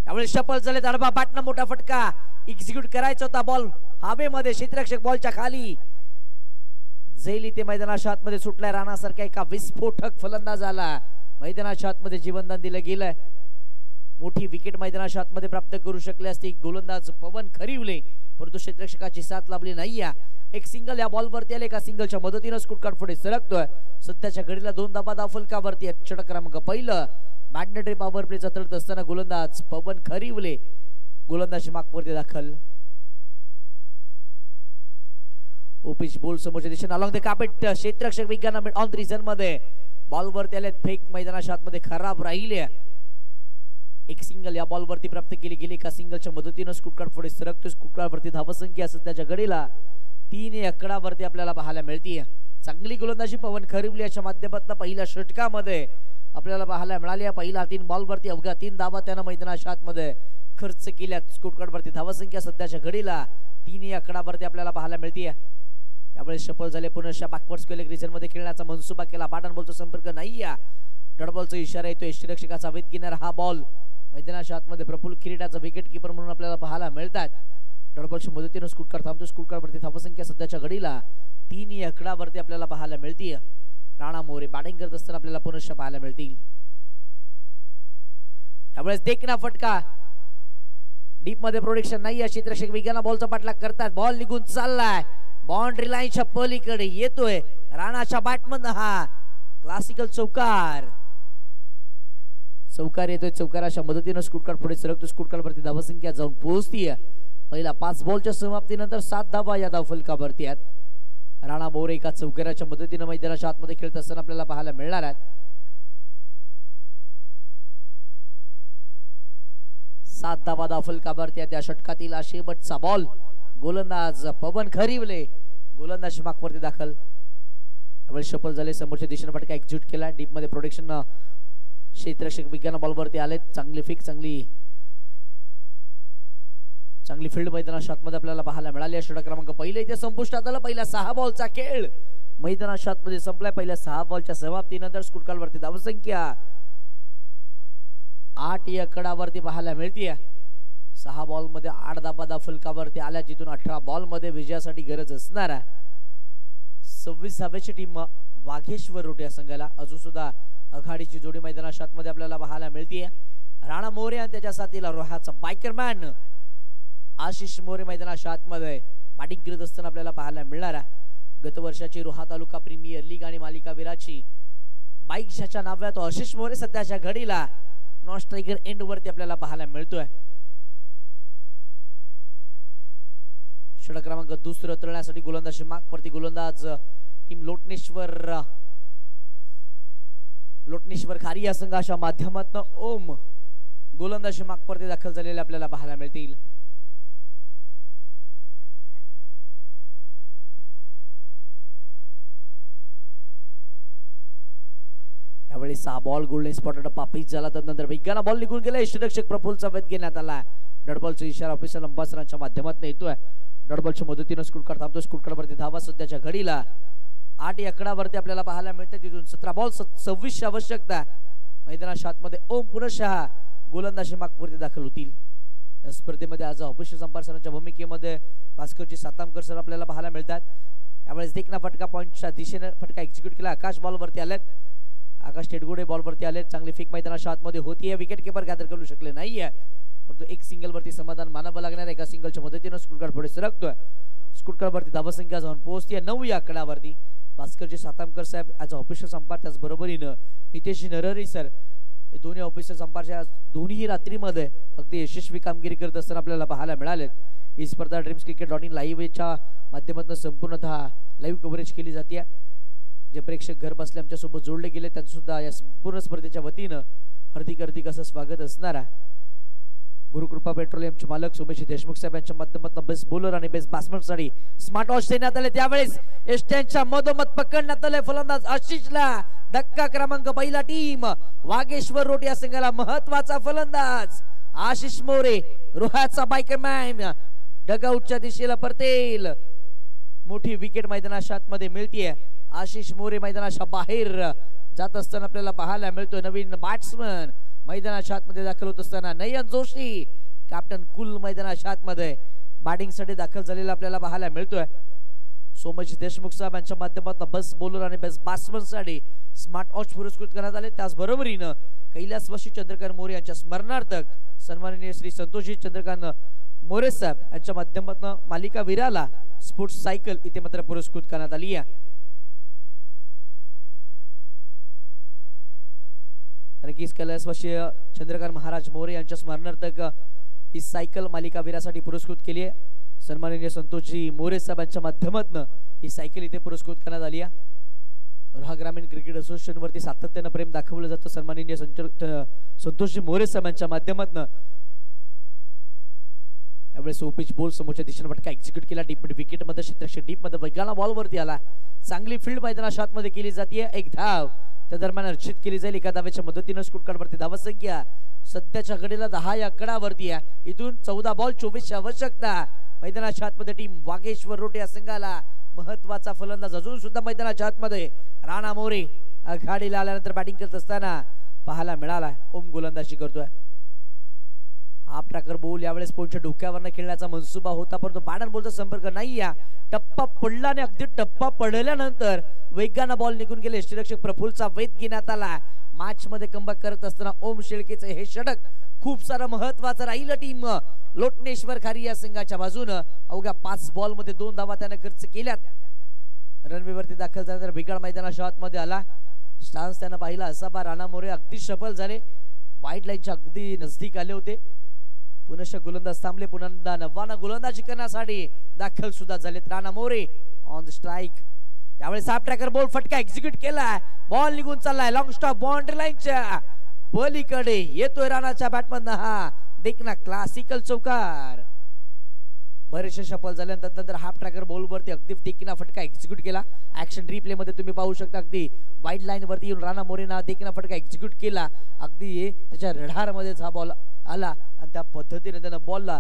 त्यामुळे शपल झाले तडबा बॅटनं मोठा फटका एक्झिक्यूट करायचा होता. बॉल हवेमध्ये क्षेत्ररक्षक बॉलच्या खाली झेल इथे मैदानाच्या आतमध्ये सुटलाय. राणासारखा एका विस्फोटक फलंदाज आला, मैदानाच्या आतमध्ये जीवनदान दिलं गेलंय. मोठी विकेट मैदानाच्या आतमध्ये प्राप्त करू शकले असते गोलंदाज पवन खरिवले, परंतु क्षेत्ररक्षकाची साथ लाभली नाही. एक सिंगल या बॉलवरती आले, एका सिंगलच्या मदतीने स्कूट कार्ड पुढे सरकतोय. सध्याच्या घडीला 2 धाबा फलकावरती आहेत. षटक क्रमांक पहिलं मॅग्नेटरी पॉवर प्लेचा तळत असताना गोलंदाज पवन खरिवले गोलंदाज मागवरती दाखल. ओपिच बॉल समोरच्या दिशेने अलॉंग द कार्पेट. क्षेत्ररक्षक विज्ञान ऑन द रिझन मध्ये बॉलवरती आले. फेक मैदानाच्या आतमध्ये खराब राहिले. एक सिंगल या बॉलवरती प्राप्त केली गेली, एका सिंगलच्या मदतीने स्कूट कार्ड पुढे सरकतो. स्कूट कार्ड वरती धावसंख्या सध्याच्या घडीला 3 आकडावरती आपल्याला पाहायला मिळते. चांगली गोलंदाजी पवन खरिवले याच्या माध्यमातून पहिल्या षटकामध्ये आपल्याला पाहायला मिळाली. पहिला 3 बॉलवरती अवघ्या 3 धावा त्यानं मैदानाच्या आतमध्ये खर्च केल्या. स्कूट कार्ड वरती धावसंख्या सध्याच्या घडीला 3 आकडावरती आपल्याला पाहायला मिळते. यावेळी सफल झाले. पुनश्च बॅकवर्ड स्क्वेअर रिजन मध्ये खेळण्याचा मनसुबा केला. बॅट अँड बॉलचा संपर्क नाही. डॉट बॉलचा इशारा येतो. यष्टीरक्षकाचा वेध घेणारा हा बॉल मैदानाच्या आतमध्ये प्रफुल्ल किरीटाचा विकेट किपर म्हणून आपल्याला पाहायला मिळतात. डॉट बॉलच्या मदतीने स्कूट कार्ड थांबतो. स्कूट कार्ड वरती धावसंख्या सध्याच्या घडीला 3 आकडावरती आपल्याला पाहायला मिळते. राणा मोरे बॅटिंग करत असताना आपल्याला पुनश्च पाहायला मिळतील. यावेळेस देखना फटका डीप मध्ये प्रोटेक्शन नाही. क्षेत्ररक्षक विज्ञान बॉलचा पाठलाग करतात. बॉल निघून चाललाय, बाउंड्री लाईनच्या पलीकडे येतोय. राणाच्या बॅटमधून हा क्लासिकल चौकार येतोय. चौकाराच्या मदतीने स्कूट कार्ड पुढे सरकतो. स्कूट कार्ड वरती धावसंख्या जाऊन पोहोचतीये. पहिला 5 बॉलच्या समाप्तीनंतर 7 धावा या धावफलकावरती आहेत. राणा मोरे एका चौकाराच्या मदतीने मैदानाच्या आतमध्ये खेळत असताना आपल्याला पाहायला मिळणार आहेत. 7 धावा धावफलकावरती आहेत. त्या षटकातील शेवटचा बॉल गोलंदाज पवन खरिवले गोलंदाज मागवरती दाखल. यावेळी सफल झाले. समोरच्या दिशेने फटका एक्झिक्यूट केला. डीप मध्ये प्रोटेक्शन क्षेत्ररक्षक विज्ञान बॉलवरती आले. चांगली फिक चांगली फील्ड मैदानाच्या आतमध्ये आपल्याला पाहायला मिळाली. षटक क्रमांक पहिले इथे संपुष्टात आला. पहिल्या 6 बॉलचा खेळ मैदानाच्या आतमध्ये संपलाय. पहिल्या 6 बॉलच्या समाप्तीनंतर स्कूट कार्ड वरती धावसंख्या 8 आकडावरती पाहायला मिळते. 6 बॉल मध्ये 8 धाबा फलकावरती आल्या, जिथून 18 बॉल मध्ये विजयासाठी गरज असणार आहे. 26वी टीम वाघेश्वर रोटे या संघाला अजून सुद्धा आघाडीची जोडी मैदानाच्या आतमध्ये आपल्याला पाहायला मिळते. राणा मोरे आणि त्याच्या साथीला रोहाचा बायकरमॅन आशिष मोरे मैदानाच्या आतमध्ये बॅटिंग करत असताना आपल्याला पाहायला मिळणार आहे. गत वर्षाची रोहा तालुका प्रीमियर लीग आणि मालिका वीराची बाईकच्या नावात तो आशिष मोरे सध्याच्या घडीला नॉन स्ट्रायकर एंड वरती आपल्याला पाहायला मिळतोय. षटक क्रमांक दुसरं तळण्यासाठी गोलंदाज मागवरती गोलंदाज टीम लोटनेश्वर खारी या संघाच्या माध्यमातून ओम गोलंदाज मागवरती दाखल झालेले आपल्याला पाहायला मिळतील. यावेळी 6 बॉल गोल्डन स्पॉट पापीच झाला. त्यानंतर विज्ञान बॉल निघून गेला. यष्टीरक्षक प्रफुल्लचा वेध घेण्यात आला. डॉट बॉलचा इशारा ऑफिसर अंबासरांच्या माध्यमातून येतोय. डॉट बॉलच्या मदतीने स्कूट कार्ड थांबतो. स्कूट कार्ड वरती धावा सध्याच्या घडीला 8 आकडावरती आपल्याला पाहायला मिळते. तिथून 17 बॉल 26 आवश्यकता. मैदानाच्या आतमध्ये ओम पुनश्च गोलंदाज मागवरती दाखल होतील. या स्पर्धेमध्ये आज ऑफिशियल अंपायरांच्या भूमिकेमध्ये भास्करजी सातामकर सर आपल्याला पाहायला मिळतात. यावेळेस देखना फटका पॉइंटच्या दिशेने फटका एक्झिक्यूट केला. आकाश बॉलवरती आलेत. आकाश टेडगुडे बॉलवरती आलेत. चांगली फिक मैदानाच्या आतमध्ये होतीये. विकेट किपर गॅदर करू शकले नाहीये, परंतु एक सिंगल वरती समाधान मानावं लागणार. एका सिंगलच्या मदतीने स्कूट कार्ड पुढे सरकतोय. स्कूट कार्ड वरती धावसंख्या जाऊन पोहोचते 9 आकडावरती. भास्करजी सातामकर साहेब ॲज ऑफिशियल अंपायर, त्याचबरोबरीनं नितेशजी नरहरी सर हे दोन्ही ऑफिशियल अंपायरच्या दोन्ही रात्रीमध्ये अगदी यशस्वी कामगिरी करत असताना आपल्याला पाहायला मिळालेत. ही स्पर्धा ड्रीम्सcricket.in लाईव्हच्या माध्यमातून संपूर्णतः लाईव्ह कव्हरेज केली जाते. जे प्रेक्षक घर बसले आमच्या सोबत जोडले गेले त्यांचं सुद्धा या संपूर्ण स्पर्धेच्या वतीनं हार्दिक असं स्वागत असणार आहे. गुरुकृपा पेट्रोलियमचे मालक सोमेश देशमुख साहेब यांच्या माध्यमातून बेस्ट बॉलर आणि बेस्ट बॅट्समनसाठी स्मार्ट वॉच देण्यात आले. त्यावेळेस एस्ट्यांच्या मधोमध पकडण्यात आले. फलंदाज आशिषला धक्का क्रमांक पहिला टीम वाघेश्वर रोटे या संघाला महत्वाचा फलंदाज आशिष मोरे रोहाचा बायकरमॅन डगआउटच्या दिशेला परतेल. मोठी विकेट मैदानाच्या आतमध्ये मिळतीये. आशिष मोरे मैदानाच्या बाहेर जात असताना आपल्याला पाहायला मिळतोय. नवीन बॅट्समन मैदानाच्या आतमध्ये दाखल होत असताना नयन जोशी कॅप्टन कुल मैदानाच्या आतमध्ये बॅटिंग साठी दाखल झालेला आपल्याला पाहायला मिळतोय. सोमजी देशमुख साहेब यांच्या माध्यमातून बेस्ट बॉलर आणि बेस्ट बॅट्समन साठी स्मार्ट वॉच पुरस्कृत करण्यात आले. त्याचबरोबरीनं कैलासवासी चंद्रकांत मोरे यांच्या स्मरणार्थक सन्माननीय श्री संतोषजी चंद्रकांत मोरे साहेब यांच्या माध्यमातून मालिका वीराला स्पोर्ट्स सायकल इथे मात्र पुरस्कृत करण्यात आली आहे. नक्कीच कैलासवासी चंद्रकांत महाराज मोरे यांच्या स्मरणार्थक ही सायकल मालिका वीरासाठी पुरस्कृत केली आहे. सन्माननीय संतोषजी मोरे साहेब यांच्या माध्यमातून ही सायकल इथे पुरस्कृत करण्यात आली आहे. रोहा ग्रामीण क्रिकेट असोसिएशन वरती सातत्याने प्रेम दाखवलं जातं. सन्माननीय संतोषजी मोरे साहेब यांच्या माध्यमातून यावेळेस ओपिच बॉल समोरच्या दिशेने फटका एक्झिक्यूट केला. डीप विकेट मध्ये क्षेत्ररक्षक डीप मध्ये वेगाला बॉल वरती आला. चांगली फील्ड मैदानाच्या आतमध्ये केली जाते. एक धाव त्या दरम्यान अर्चित केली जाईल. एका धावेच्या मदतीने स्कोर कार्ड वरती धावा संख्या सध्याच्या घडीला 10 या आकडावरती आहे. इथून 14 बॉल 24 आवश्यकता. मैदानाच्या आतमध्ये टीम वागेश्वर रोटे या संघाला महत्वाचा फलंदाज अजून सुद्धा मैदानाच्या आतमध्ये राणा मोरे आघाडीला आल्यानंतर बॅटिंग करत असताना पाहायला मिळाला. ओम गोलंदाजी करतोय. हाफ ट्रॅकर बॉल यावेळेस पोनच्या डोक्यावरनं खेळण्याचा मनसुबा होता परंतु बॅट बॉलचा संपर्क नाही. या टप्पा पडला आणि अगदी टप्पा पडल्यानंतर वेगानं बॉल निघून गेले. यष्टीरक्षक प्रफुल्लचा वेध घेण्यात आला. मॅच मध्ये कमबॅक करत असताना ओम शेळकेचे हे षटक खूप सारं महत्वाचं राहिलं. टीम लोटनेश्वर खारी या संघाच्या बाजूनं अवघ्या 5 बॉल मध्ये 2 धावा त्याने खर्च केल्यात. रनवेवरती दाखल झाल्यानंतर बिघाड मैदानाच्या आतमध्ये आला. स्टान्स त्यानं पाहिला असा राणा मोरे अगदी सफल झाले. वाईट लाईनच्या अगदी नजदीक आले होते. पुनश्च गोलंदाज थांबले. पुन्हा नव्यानं गोलंदाजी करण्यासाठी दाखल सुद्धा झालेत Rana More on the strike. यावेळेस हाफ ट्रॅकर बॉल फटका एक्झिक्यूट केलाय. बॉल निघून चाललाय लॉंग स्टॉप बाउंड्री लाईनच्या पलीकडे येतोय राणाच्या बॅटमधनं हा देखना क्लासिकल चौकार. बरेचसे सफल झाल्यानंतर हाफ ट्रॅकर बॉल वरती अगदी देखना फटका एक्झिक्यूट केला. ऍक्शन रिप्ले मध्ये तुम्ही पाहू शकता अगदी वाईड लाईन वरती येऊन राणा मोरेना देखना फटका एक्झिक्यूट केला. अगदी त्याच्या रडार मध्येच हा बॉल आला आणि त्या पद्धतीने त्यानं बॉलला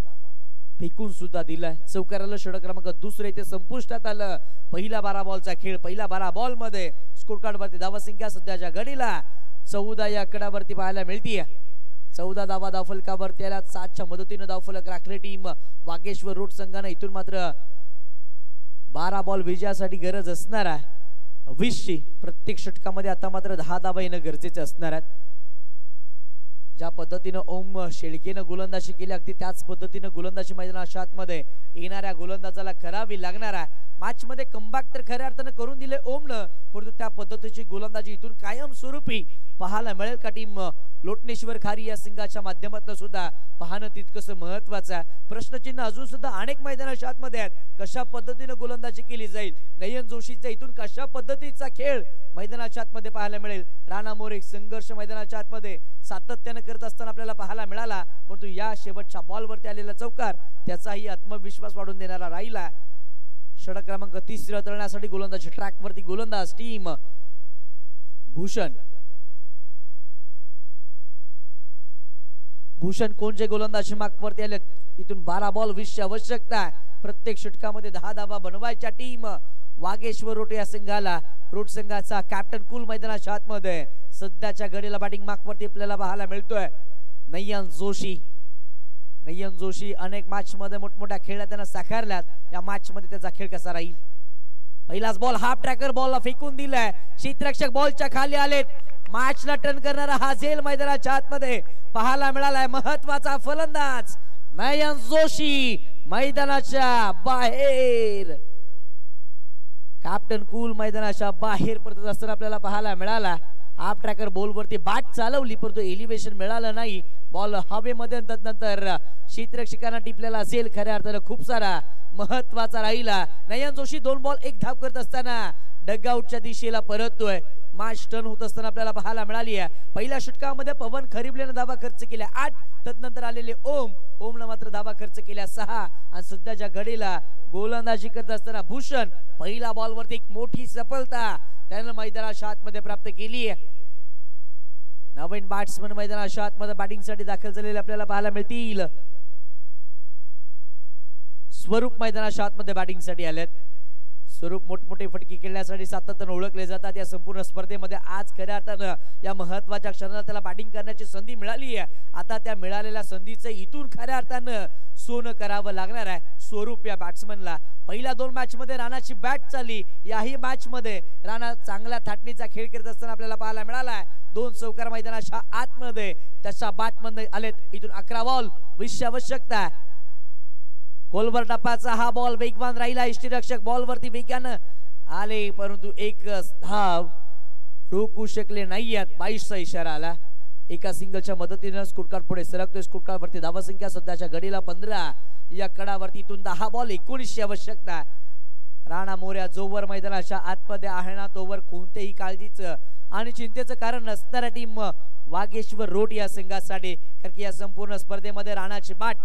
फेकून सुद्धा दिलाय. चौकाराला षटक क्रमांक दुसरे इथे संपुष्टात आलं. पहिला 12 बॉलचा खेळ. पहिल्या 12 बॉल मध्ये स्कोर कार्ड वरती धावा संख्या सध्याच्या घडीला 14 या आकड्यावरती पाहायला मिळतीये. 14 धावा धावफलकावरती आल्या. 7च्या मदतीने धावफलक राखले टीम वागेश्वर रोड संघाने. इथून मात्र 12 बॉल विजयासाठी गरज असणार आहे 20ची. प्रत्येक षटकामध्ये आता मात्र 10 धावा येणं गरजेचे असणार आहेत. ज्या पद्धतीने ओम शेळकेनं गोलंदाजी केली अगदी त्याच पद्धतीने गोलंदाजी मैदानाच्या आतमध्ये येणाऱ्या गोलंदाजाला करावी लागणार आहे. मॅच मध्ये कमबॅक तर खऱ्या अर्थानं करून दिले ओमनं परंतु त्या पद्धतीची गोलंदाजी इथून कायम स्वरूपी पाहायला मिळेल का टीम लोटनेश्वर खारी या संघाच्या माध्यमातून सुद्धा पाहणं तितकंच महत्वाचं आहे. प्रश्नचिन्ह अजून सुद्धा अनेक मैदानाच्या आतमध्ये आहेत. कशा पद्धतीने गोलंदाजी केली जाईल. नयन जोशीचा इथून कशा पद्धतीचा खेळ मैदानाच्या आतमध्ये पाहायला मिळेल. राणा मोरे संघर्ष मैदानाच्या आतमध्ये सातत्याने करत असताना आपल्याला पाहायला मिळाला परंतु या शेवटच्या बॉलवरती आलेला चौकार त्याचाही आत्मविश्वास वाढून देणारा राहिला. षटक क्रमांक 30 रतळण्यासाठी गोलंदाज ट्रॅक वरती गोलंदाज टीम भूषण कोणचे गोलंदाज मागवरती आले. इथून 12 बॉल 20ची आवश्यकता. प्रत्येक षटकामध्ये 10 धावा बनवायच्या टीम वागेश्वर रोटे या संघाला. रोड संघाचा कॅप्टन कुल मैदानाच्या आतमध्ये सध्याच्या घडीला बॅटिंग मार्कवरती आपल्याला पाहायला मिळतोय नयन जोशी. अनेक मॅच मध्ये मोठमोठ्या खेळात त्यांना साकारल्यात. या मॅच मध्ये त्याचा खेळ कसा राहील. पहिलाच बॉल हाफ ट्रॅकर बॉलला फेकून दिलाय. क्षेत्ररक्षक बॉलच्या खाली आलेत. मॅचला टर्न करणारा हा झेल मैदानाच्या आतमध्ये पाहायला मिळालाय. महत्वाचा फलंदाज नयन जोशी मैदानाच्या बाहेर. कॅप्टन कूल मैदानाच्या बाहेर परत असताना आपल्याला पाहायला मिळाला. हाफ ट्रॅकर बॉल वरती बॅट चालवली परंतु एलिव्हेशन मिळालं नाही. बॉल हवेमध्ये नंतर क्षेत्ररक्षकांना टिपलेला असेल. खऱ्या अर्थानं खूप सारा महत्वाचा राहिला. नयन जोशी 2 बॉल 1 धाव करत असताना डगआउटच्या दिशेला परततोय. मॅच टर्न होत असताना आपल्याला पाहायला मिळाली आहे. पहिल्या षटकामध्ये पवन खरिबलेने धावा खर्च केल्या 8. तदनंतर आलेले ओमनं मात्र धावा खर्च केल्या 6 आणि सध्याच्या घडीला गोलंदाजी करत असताना भूषण पहिल्या बॉलवरती एक मोठी सफलता त्यानं मैदानाच्या आतमध्ये प्राप्त केली आहे. नवीन बॅट्समन मैदानाच्या आतमध्ये बॅटिंगसाठी दाखल झालेले आपल्याला पाहायला मिळतील. स्वरूप मैदानाच्या आतमध्ये बॅटिंगसाठी आलेत. स्वरूप मोठमोठे फटके खेळण्यासाठी सातत्याने ओळखले जातात. या संपूर्ण स्पर्धेमध्ये आज खऱ्या अर्थानं या महत्वाच्या क्षणाला त्याला बॅटिंग करण्याची संधी मिळाली आहे. आता त्या मिळालेल्या संधीचं इथून खऱ्या अर्थानं सोनं करावं लागणार आहे स्वरूप या बॅट्समनला. पहिल्या 2 मॅच मध्ये राणाची बॅट चालली. याही मॅच मध्ये राणा चांगल्या थाटणीचा खेळ करत असताना आपल्याला पाहायला मिळाला. 2 चौकार मैदानाच्या आतमध्ये त्याच्या बॅटमध्ये आलेत. इथून 11 बॉल 20 आवश्यकता. खोलवर टप्प्याचा हा बॉल वेगवान राहिला. यष्टीरक्षक बॉल वरती वेगानं आले परंतु एक धाव रोखू शकले नाहीयेत. 22चा इशारा आला. एका सिंगलच्या मदतीने स्कोरकार्ड पुढे सरकतोय. स्कोरकार्ड वरती धावा संख्या सध्याच्या घडीला 15. या कडावरती इथून 10 बॉल 19 आवश्यकता. राणा मोऱ्या जोवर मैदानाच्या आतमध्ये आहे ना तोवर कोणतेही काळजीचं आणि चिंतेचं कारण नसणाऱ्या टीम वागेश्वर रोड या संघासाठी. कारण की या संपूर्ण स्पर्धेमध्ये राणाची बाट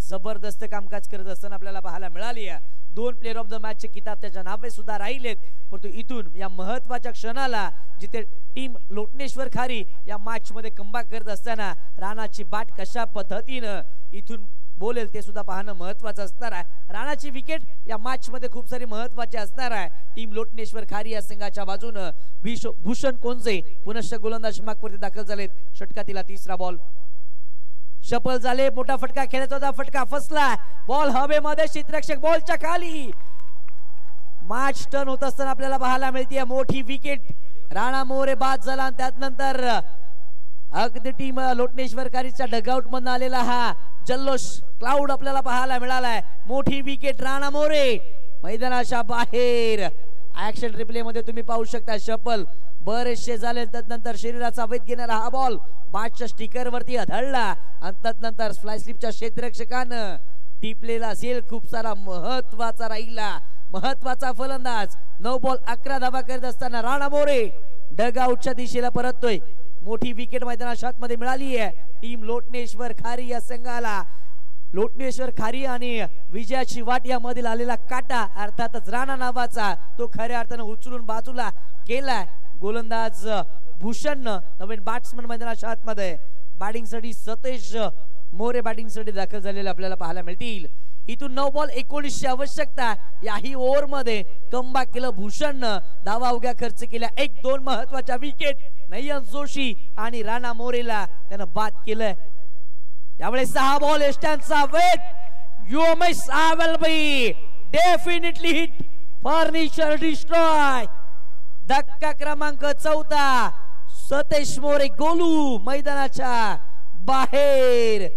जबरदस्त कामकाज करत असताना आपल्याला पाहायला मिळाली आहे. 2 प्लेअर ऑफ द मॅच चे किताब त्याच्या नावे सुद्धा राहिलेत. परंतु इथून या महत्वाच्या क्षणाला जिथे टीम लोटनेश्वर खारी या मॅच मध्ये कमबॅक करत असताना राणाची बाट कशा पद्धतीनं इथून बोलेल ते सुद्धा पाहणं महत्वाचं असणार आहे. राणाची विकेट या मॅच मध्ये खूप सारी महत्वाची असणार आहे. टीम लोटनेश्वर खारी या संघाच्या बाजूनं भूषण कोंजे पुनश्च गोलंदाज मागवरती दाखल झालेत. षटकातील 3रा बॉल शपल झाले. मोठा फटका खेळायचा होता. फटका फसला. बॉल हवेमध्ये. क्षेत्ररक्षक बॉलच्या खाली. मॅच टर्न होत असताना आपल्याला पाहायला मिळते मोठी विकेट. राणा मोरे बाद झाला. त्यानंतर अगदी टीम लोटनेश्वर खारीच्या डगआउट मधून आलेला हा जल्लोष क्लाउड आपल्याला पाहायला मिळालाय. मोठी विकेट. राणा मोरे मैदानाच्या बाहेर. ऍक्शन रिप्ले मध्ये तुम्ही पाहू शकता शपल बरेचसे झाले. त्यानंतर शरीराचा वेध घेणारा हा बॉल बॅटच्या स्टिकर वरती आढळला आणि त्यानंतर फ्लाय स्लिपच्या क्षेत्ररक्षकानं टिपलेला असेल. खूप सारा महत्वाचा राहिला. महत्वाचा फलंदाज. 9 बॉल 11 धावा करत असताना राणा मोरे डगआउटच्या दिशेला परततोय. मोठी विकेट मैदानाच्या आतमध्ये मिळाली आहे टीम लोटनेश्वर खारी या संघाला. लोटनेश्वर खारी आणि विजयाची वाट यामधील आलेला काटा अर्थातच राणा नावाचा तो खऱ्या अर्थानं उचलून बाजूला केलाय. गोलंदाज भूषण नवीन बॅट्समन मैदानाच्या आतमध्ये बॅटिंग साठी सतेज मोरे बॅटिंग साठी दाखल झालेले आपल्याला पाहायला मिळतील. इथून 9 बॉल 19 आवश्यकता. याही ओव्हर मध्ये कमबॅक केलं भूषण. धावा उग्या खर्च केल्या. 1-2 महत्वाच्या विकेट. नयन जोशी आणि राणा मोरेला त्यानं बाद केलंय. यावेळेस 6 बॉल एस्टांचा वेट. UMS will be definitely hit. Furniture destroy. धक्का क्रमांक 4. सतेज मोरे गोलू मैदानाच्या बाहेर.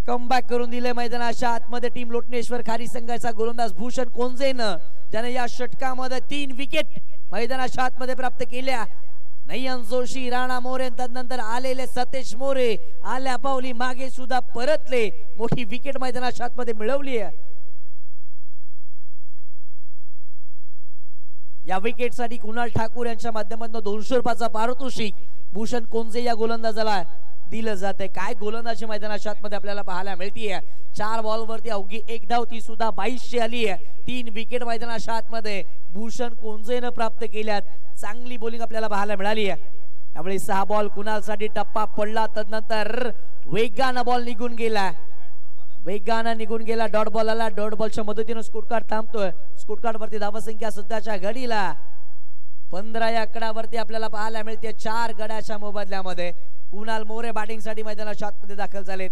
कमबॅक करून दिले मैदानाच्या आतमध्ये टीम लोटनेश्वर खारी संघाचा गोलंदाज भूषण कोंजेनं ज्याने या षटकामध्ये 3 विकेट मैदानाच्या आतमध्ये प्राप्त केल्या. नयन जोशी राणा मोरे त्यानंतर आलेले सतेज मोरे आल्या पावली मागे सुद्धा परतले. मोठी विकेट मैदानाच्या आतमध्ये मिळवली आहे. या विकेट साठी कुणाल ठाकूर यांच्या माध्यमातून 200 रुपयाचा पारितोषिक भूषण कोंजे या गोलंदाजाला दिलं जाते. काय गोलंदाजी मैदानाच्या आतमध्ये आपल्याला पाहायला मिळतीये. 4 बॉल वरती अवघी 1 धाव ती सुद्धा 22 आली आहे. 3 विकेट मैदानाच्या आतमध्ये भूषण कोंजेनं प्राप्त केल्यात. चांगली बॉलिंग आपल्याला पाहायला मिळाली आहे. त्यामुळे 6 बॉल कुणाल साठी टप्पा पडला. त्यानंतर वेगानं बॉल निघून गेला. डॉट बॉल आला. डॉट बॉलच्या मदतीने स्कोरकार्ड थांबतोय. स्कोरकार्ड वरती धावा संख्या सध्याच्या घडीला 15 या आकड्यावरती आपल्याला पाहायला मिळते. 4 गड्याच्या मोबदल्यामध्ये कुणाल मोरे बॅटिंग साठी मैदानाच्या आतमध्ये दाखल झालेत.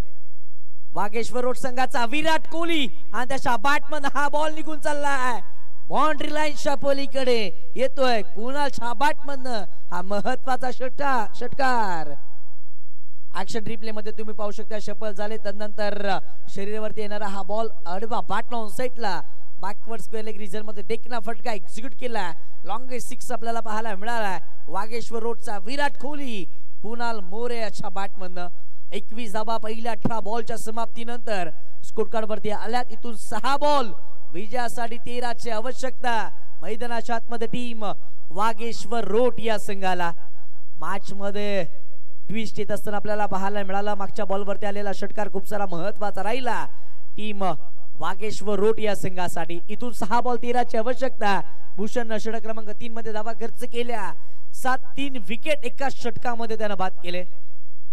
वागेश्वर रोड संघाचा विराट कोहली आणि त्याच्या बॅटमन हा बॉल निघून चाललाय. बाउंड्री लाईनच्या पलीकडे येतोय. कुणालच्या बॅटमन हा महत्वाचा षटकार. ऍक्शन रिप्ले मध्ये तुम्ही पाहू शकता शपल झाले. त्यानंतर शरीरावरती येणारा हा बॉल अडवा बॅट ऑन साइडला बॅकवर्ड स्क्वेअर लेग रिजन मध्ये देखना फटका एक्झिक्यूट केला. लॉंगेस्ट 6 आपल्याला पाहायला मिळाला. वागेश्वर रोडचा विराट कोहली कुणाल मोरे याच्या बॅटमधनं 21 धावा पहिल्या 18 बॉलच्या समाप्तीनंतर स्कोरकार्ड वरती आल्यात. इथून 6 बॉल विजयासाठी 13ची आवश्यकता. मैदानाच्या आतमध्ये टीम वागेश्वर रोड या संघाला. मॅच मध्ये ट्विस्ट येत असताना आपल्याला पाहायला मिळाला. मागच्या बॉल वरती आलेला षटकार खूप सारा महत्वाचा राहिला टीम वागेश्वर रोड या संघासाठी. इथून 6 बॉल 13ची आवश्यकता. भूषण षटक क्रमांक 3 मध्ये धावा खर्च केल्या. 7-3 विकेट एका षटकामध्ये त्यानं बाद केले.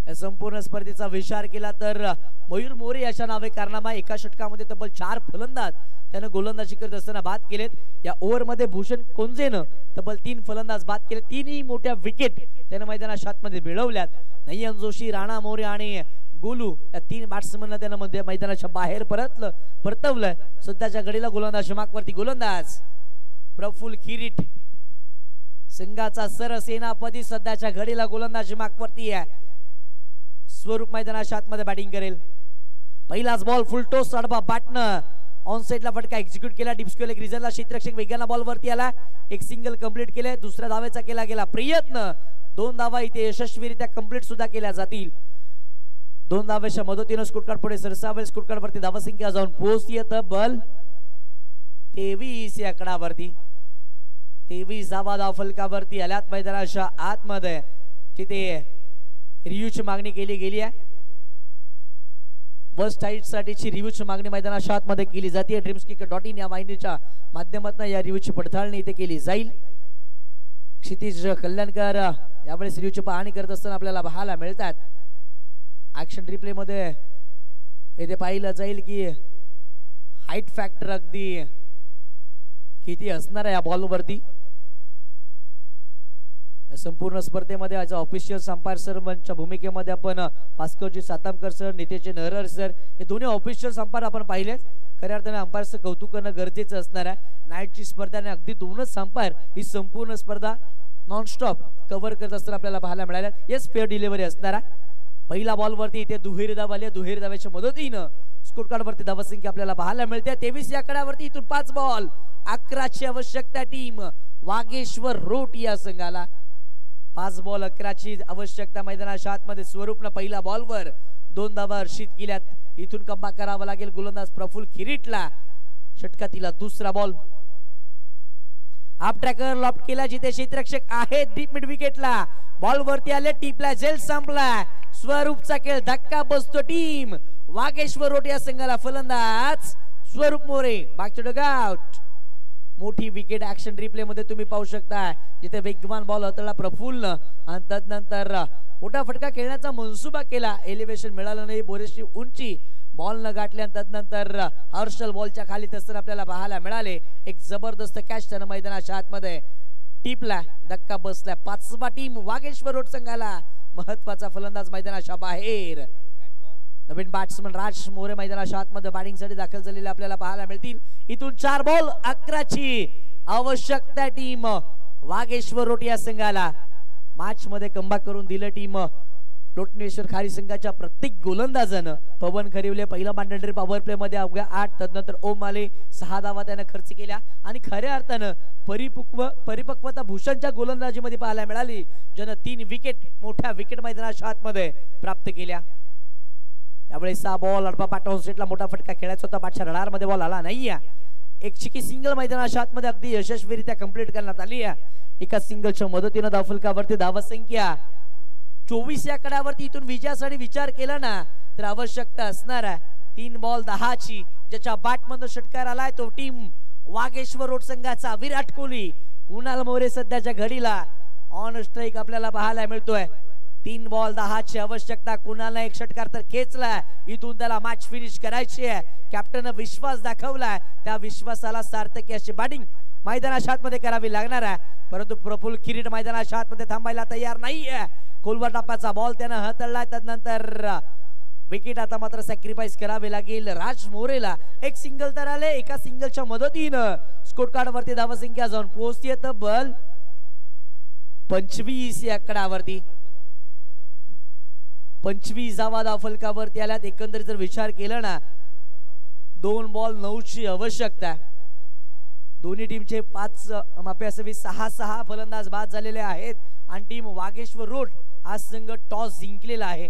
या संपूर्ण स्पर्धेचा विचार केला तर मयूर मोरे याच्या नावे कारनामा एका षटकामध्ये तब्बल 4 फलंदाज त्यानं गोलंदाजी करत असताना बाद केलेत. या ओव्हरमध्ये भूषण कोंजेनं तब्बल 3 फलंदाज बाद केले. 3ही मोठ्या विकेट त्यानं मैदानाच्या आतमध्ये मिळवल्यात. नयन जोशी, राणा मोरे आणि गोलू या 3 बॅट्समनला त्यानं मध्ये मैदानाच्या बाहेर परतवलंय. सध्याच्या घडीला गोलंदाज मागवरती गोलंदाज प्रफुल्ल किरीट संघाचा सरसेनापती सध्याच्या घडीला गोलंदाज मागवरती आहे. स्वरूप मैदानाच्या आतमध्ये बॅटिंग करेल. पहिलाच बॉल फुल टॉस आडवा बॅटनं ऑन साइडला फटका एक्झिक्यूट केला. डीप स्क्वेअर रिजनला क्षेत्ररक्षक वेगानं बॉल वरती आला. एक सिंगल कंप्लीट केले. दुसऱ्या धावेचा केला गेला प्रयत्न. 2 धावा इथे यशस्वीरित्या कंप्लीट सुद्धा केल्या जातील. 2 धावेच्या मदतीनं स्कोरकार्ड पुढे सरसावेल. स्कोरकार्ड वरती धावसंख्या जाऊन पोहोचते तब्बल 23 या आकडावरती. 23 धावा धाव फलकावरती आल्यात मैदानाच्या आतमध्ये जिथे रिव्ह्यूची मागणी केली गेली आहे. फर्स्ट हाईट साठीची रिव्ह्यूची मागणी मैदानाच्या आतमध्ये केली जाते. ड्रीम्सकिक.in या वाहिनीच्या माध्यमातून या रिव्ह्यूची पडताळणी इथे केली जाईल. क्षितिज कल्याणकर यावेळेस रिव्ह्यूची पाहणी करत असताना आपल्याला पाहायला मिळतात. ऍक्शन रिप्ले मध्ये इथे पाहिलं जाईल की हाईट फॅक्टर अगदी किती असणार आहे या बॉलवरती. संपूर्ण स्पर्धेमध्ये आज ऑफिशियल अंपायर सरच्या भूमिकेमध्ये आपण भास्करजी सातामकर सर, नितेशजी नरहर सर हे दोन्ही ऑफिशियल अंपायर आपण पाहिले. खऱ्या अर्थाने अंपायरचं कौतुक करणं गरजेचं असणार आहे. नाईटची स्पर्धा आणि अगदी 2च अंपायर ही संपूर्ण स्पर्धा नॉनस्टॉप कव्हर करत असताना आपल्याला पाहायला मिळाल्या. येस फेअर डिलिव्हरी असणार आहे. पहिला बॉल वरती इथे दुहेरी धाव आली. दुहेरी धावेच्या मदतीनं स्कोर कार्ड वरती धावसंख्या आपल्याला पाहायला मिळते. 23 या आकड्यावरती इथून 5 बॉल 11ची आवश्यकता टीम वागेश्वर रोट या संघाला. 5 बॉल 11ची आवश्यकता मैदानाच्या आतमध्ये. स्वरूपनं पहिला बॉलवर 2 धावा हर्षित केल्यात. इथून कमबॅक करावा लागेल गोलंदाज प्रफुल्ल किरीटला. षटकातीला दुसरा बॉल हाफ ट्रॅकर लॉफ्ट केला जिथे क्षेत्ररक्षक आहे डीप मिड विकेटला. बॉल वरती आले. टिपला झेल संपला. स्वरूपचा खेळ धक्का बसतो टीम वागेश्वर रोट या संघाला. फलंदाज स्वरूप मोरे मागच्या डगआउट. मोठी विकेट ऍक्शन रिप्ले मध्ये तुम्ही पाहू शकता जिथे वेगवान बॉल हाताळला प्रफुल्ल आणि तदनंतर मोठा फटका खेळण्याचा मनसुबा केला. एलिव्हेशन मिळालं नाही. बोरेसची उंची बॉल न गाठल्या. तदनंतर हर्षल बॉलच्या खाली असताना आपल्याला पाहायला मिळाले. एक जबरदस्त कॅच त्यानं मैदानाच्या आतमध्ये टिपला. धक्का बसला. 5वा टीम वागेश्वर रोट संघाला. महत्वाचा फलंदाज मैदानाच्या बाहेर. नवीन बॅट्समन राज मोरे मैदानाच्या आतमध्ये बॅटिंगसाठी दाखल झालेले आपल्याला पाहायला मिळतील. इथून 4 बॉल 11ची आवश्यकता टीम वागेश्वर रोट या संघाला. मॅच मध्ये कमबॅक करून दिलं टीम लोटनेश्वर खारी संघाच्या प्रत्येक गोलंदाजानं. पवन खरिवले पहिला मांडंडरी पॉवर प्ले मध्ये अवघ्या 8. तदनंतर ओम माले 6 धावा त्यानं खर्च केल्या आणि खऱ्या अर्थानं परिपक्वता भूषणच्या गोलंदाजीमध्ये पाहायला मिळाली ज्यानं 3 विकेट मोठ्या विकेट मैदानाच्या आतमध्ये प्राप्त केल्या. यावेळी 6 बॉल अडपा पाटॉन सेटला मोठा फटका खेळायचा होता. बादशाह रडार मध्ये बॉल आला नाही. एक चिकी सिंगल मैदानाच्या आतमध्ये अगदी यशस्वीरित्या कंप्लीट करण्यात आली. एका सिंगलच्या मदतीनं धावफलकावरती धावसंख्या 24 या आकड्यावरती. इथून विजयासाठी विचार केला ना तर आवश्यकता असणार आहे 3 बॉल 10ची. ज्याच्या बॅटमधून षटकार आलाय तो टीम वागेश्वर रोट संघाचा विराट कोहली. कुणाल मोरे सध्याच्या घडीला ऑन स्ट्राईक आपल्याला पाहायला मिळतोय. 3 बॉल 10ची आवश्यकता. कुणाला एक षटकार तर खेचला. इथून त्याला मॅच फिनिश करायची आहे. कॅप्टन विश्वास दाखवलाय. त्या विश्वासाला सार्थकी अशी बॅटिंग मैदानाच्या आतमध्ये करावी लागणार आहे. परंतु प्रफुल्ल किरीट मैदानाच्या आतमध्ये थांबायला तयार नाहीये. खोलवर टप्प्याचा बॉल त्यानं हाताळला. त्यानंतर विकेट आता मात्र सॅक्रिफाईस करावे लागेल राज मोरेला. एक सिंगल तर आले. एका सिंगलच्या मदतीनं स्कोर कार्ड वरती धावसंख्या जाऊन पोहोचते तब्बल 25 या आकड्यावरती. 25 धावा धाव फलकावरती आल्यात. एकंदरीत जर विचार केला ना 2 बॉल 9ची आवश्यकता. दोन्ही टीमचे 5 माफी असावी 6 फलंदाज बाद झालेले आहेत आणि टीम वागेश्वर रोट हा संघ टॉस जिंकलेला आहे.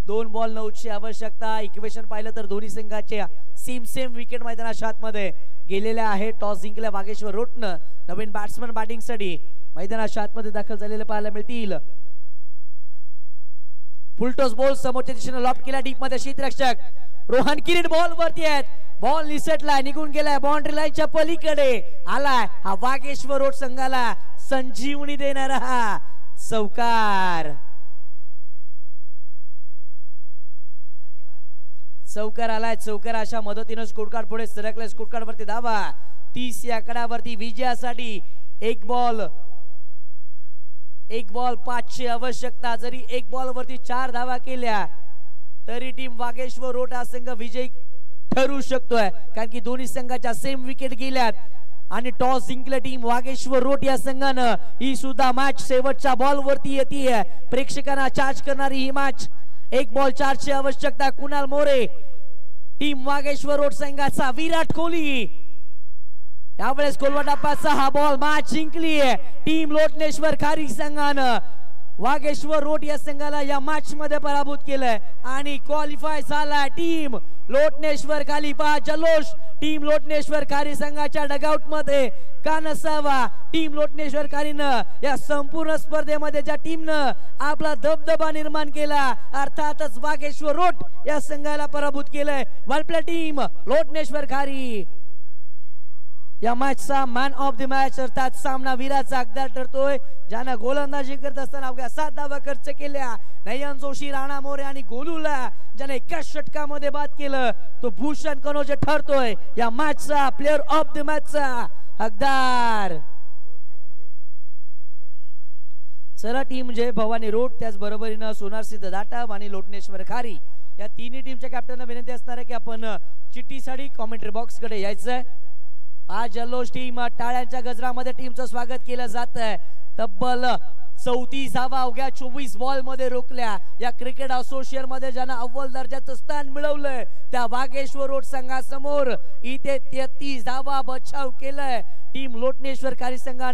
2 बॉल 9ची आवश्यकता. इक्वेशन पाहिलं तर दोन्ही संघाचे सेम विकेट मैदानाच्या आतमध्ये गेलेल्या आहे. टॉस जिंकल्या वागेश्वर रोटनं. नवीन बॅट्समन बॅटिंगसाठी मैदानाच्या आतमध्ये दाखल झालेले पाहायला मिळतील. फुलटॉस बॉल समोरच्या दिशेने लॉफ्ट केला. डीप मध्ये क्षेत्ररक्षक रोहन किरीट बॉल वरती आहेत. बॉल निसटला निघून गेलाय. बाउंड्री लाईनच्या पलीकडे आलाय. हा वागेश्वर रोट संघाला संजीवनी देणारा हा चौकार. चौकार आलाय, चौकार अशा मदतीनं स्कोर कार्ड पुढे सरकले, स्कोर कार्ड वरती धावा 30 या आकड्यावरती विजयासाठी एक बॉल 5ची आवश्यकता. जरी एक बॉल वरती 4 धावा केल्या तरी टीम वागेश्वर रोड हा संघ विजयी ठरू शकतोय, कारण की दोन्ही संघाच्या सेम विकेट गेल्यात आणि टॉस जिंकलं टीम वागेश्वर रोड या संघानं. ही सुद्धा मॅच शेवटच्या बॉल वरती येते, प्रेक्षकांना चार्ज करणारी ही मॅच. एक बॉल 4ची आवश्यकता. कुणाल मोरे टीम वागेश्वर रोड संघाचा. विराट कोहली यावेळेस कोलवाटापाचा हा बॉल. मॅच जिंकली आहे टीम लोटनेश्वर खारी संघानं. वागेश्वर रोड या संघाला या मॅच मध्ये पराभूत केलंय आणि क्वालिफाय झाला टीम लोटनेश्वर खाली. पहा जल्लोष टीम लोटनेश्वर खारी संघाच्या डगआउट मध्ये का नसावा. टीम लोटनेश्वर खारीनं या संपूर्ण स्पर्धेमध्ये ज्या टीमनं आपला दबदबा निर्माण केला अर्थातच वागेश्वर रोड या संघाला पराभूत केलंय. वेल प्ले टीम लोटनेश्वर खारी. या मॅचचा मॅन ऑफ द मॅच अर्थात सामनावीराचा हकदार ठरतोय, ज्यानं गोलंदाजी करत असताना अवघ्या 7 धावा खर्च केल्या. नयन जोशी, राणा मोरे आणि गोलूला ज्याने एका षटकामध्ये बाद केलं तो भूषण कनोजे ठरतोय या मॅचचा प्लेअर ऑफ द मॅचचा हकदार. चला टीम जय भवानी रोड त्याच बरोबरीनं सोनार सिद्ध दाटाव आणि लोटनेश्वर खारी या तिन्ही टीमच्या कॅप्टनना विनंती असणार आहे की आपण चिठ्ठीसाठी कॉमेंट्री बॉक्स कडे यायचंय. आज जल्लोष टीम टाळ्यांच्या गजरामध्ये टीमचं स्वागत केलं जात आहे. तब्बल 34 धावा अवघ्या 24 बॉल मध्ये रोखल्या. या क्रिकेट असोसिएशन मध्ये ज्यांना अव्वल दर्जाचं स्थान मिळवलंय त्या वागेश्वर रोड संघासमोर इथे 33 धावा बचाव केलाय टीम लोटनेश्वर खारी संघाने.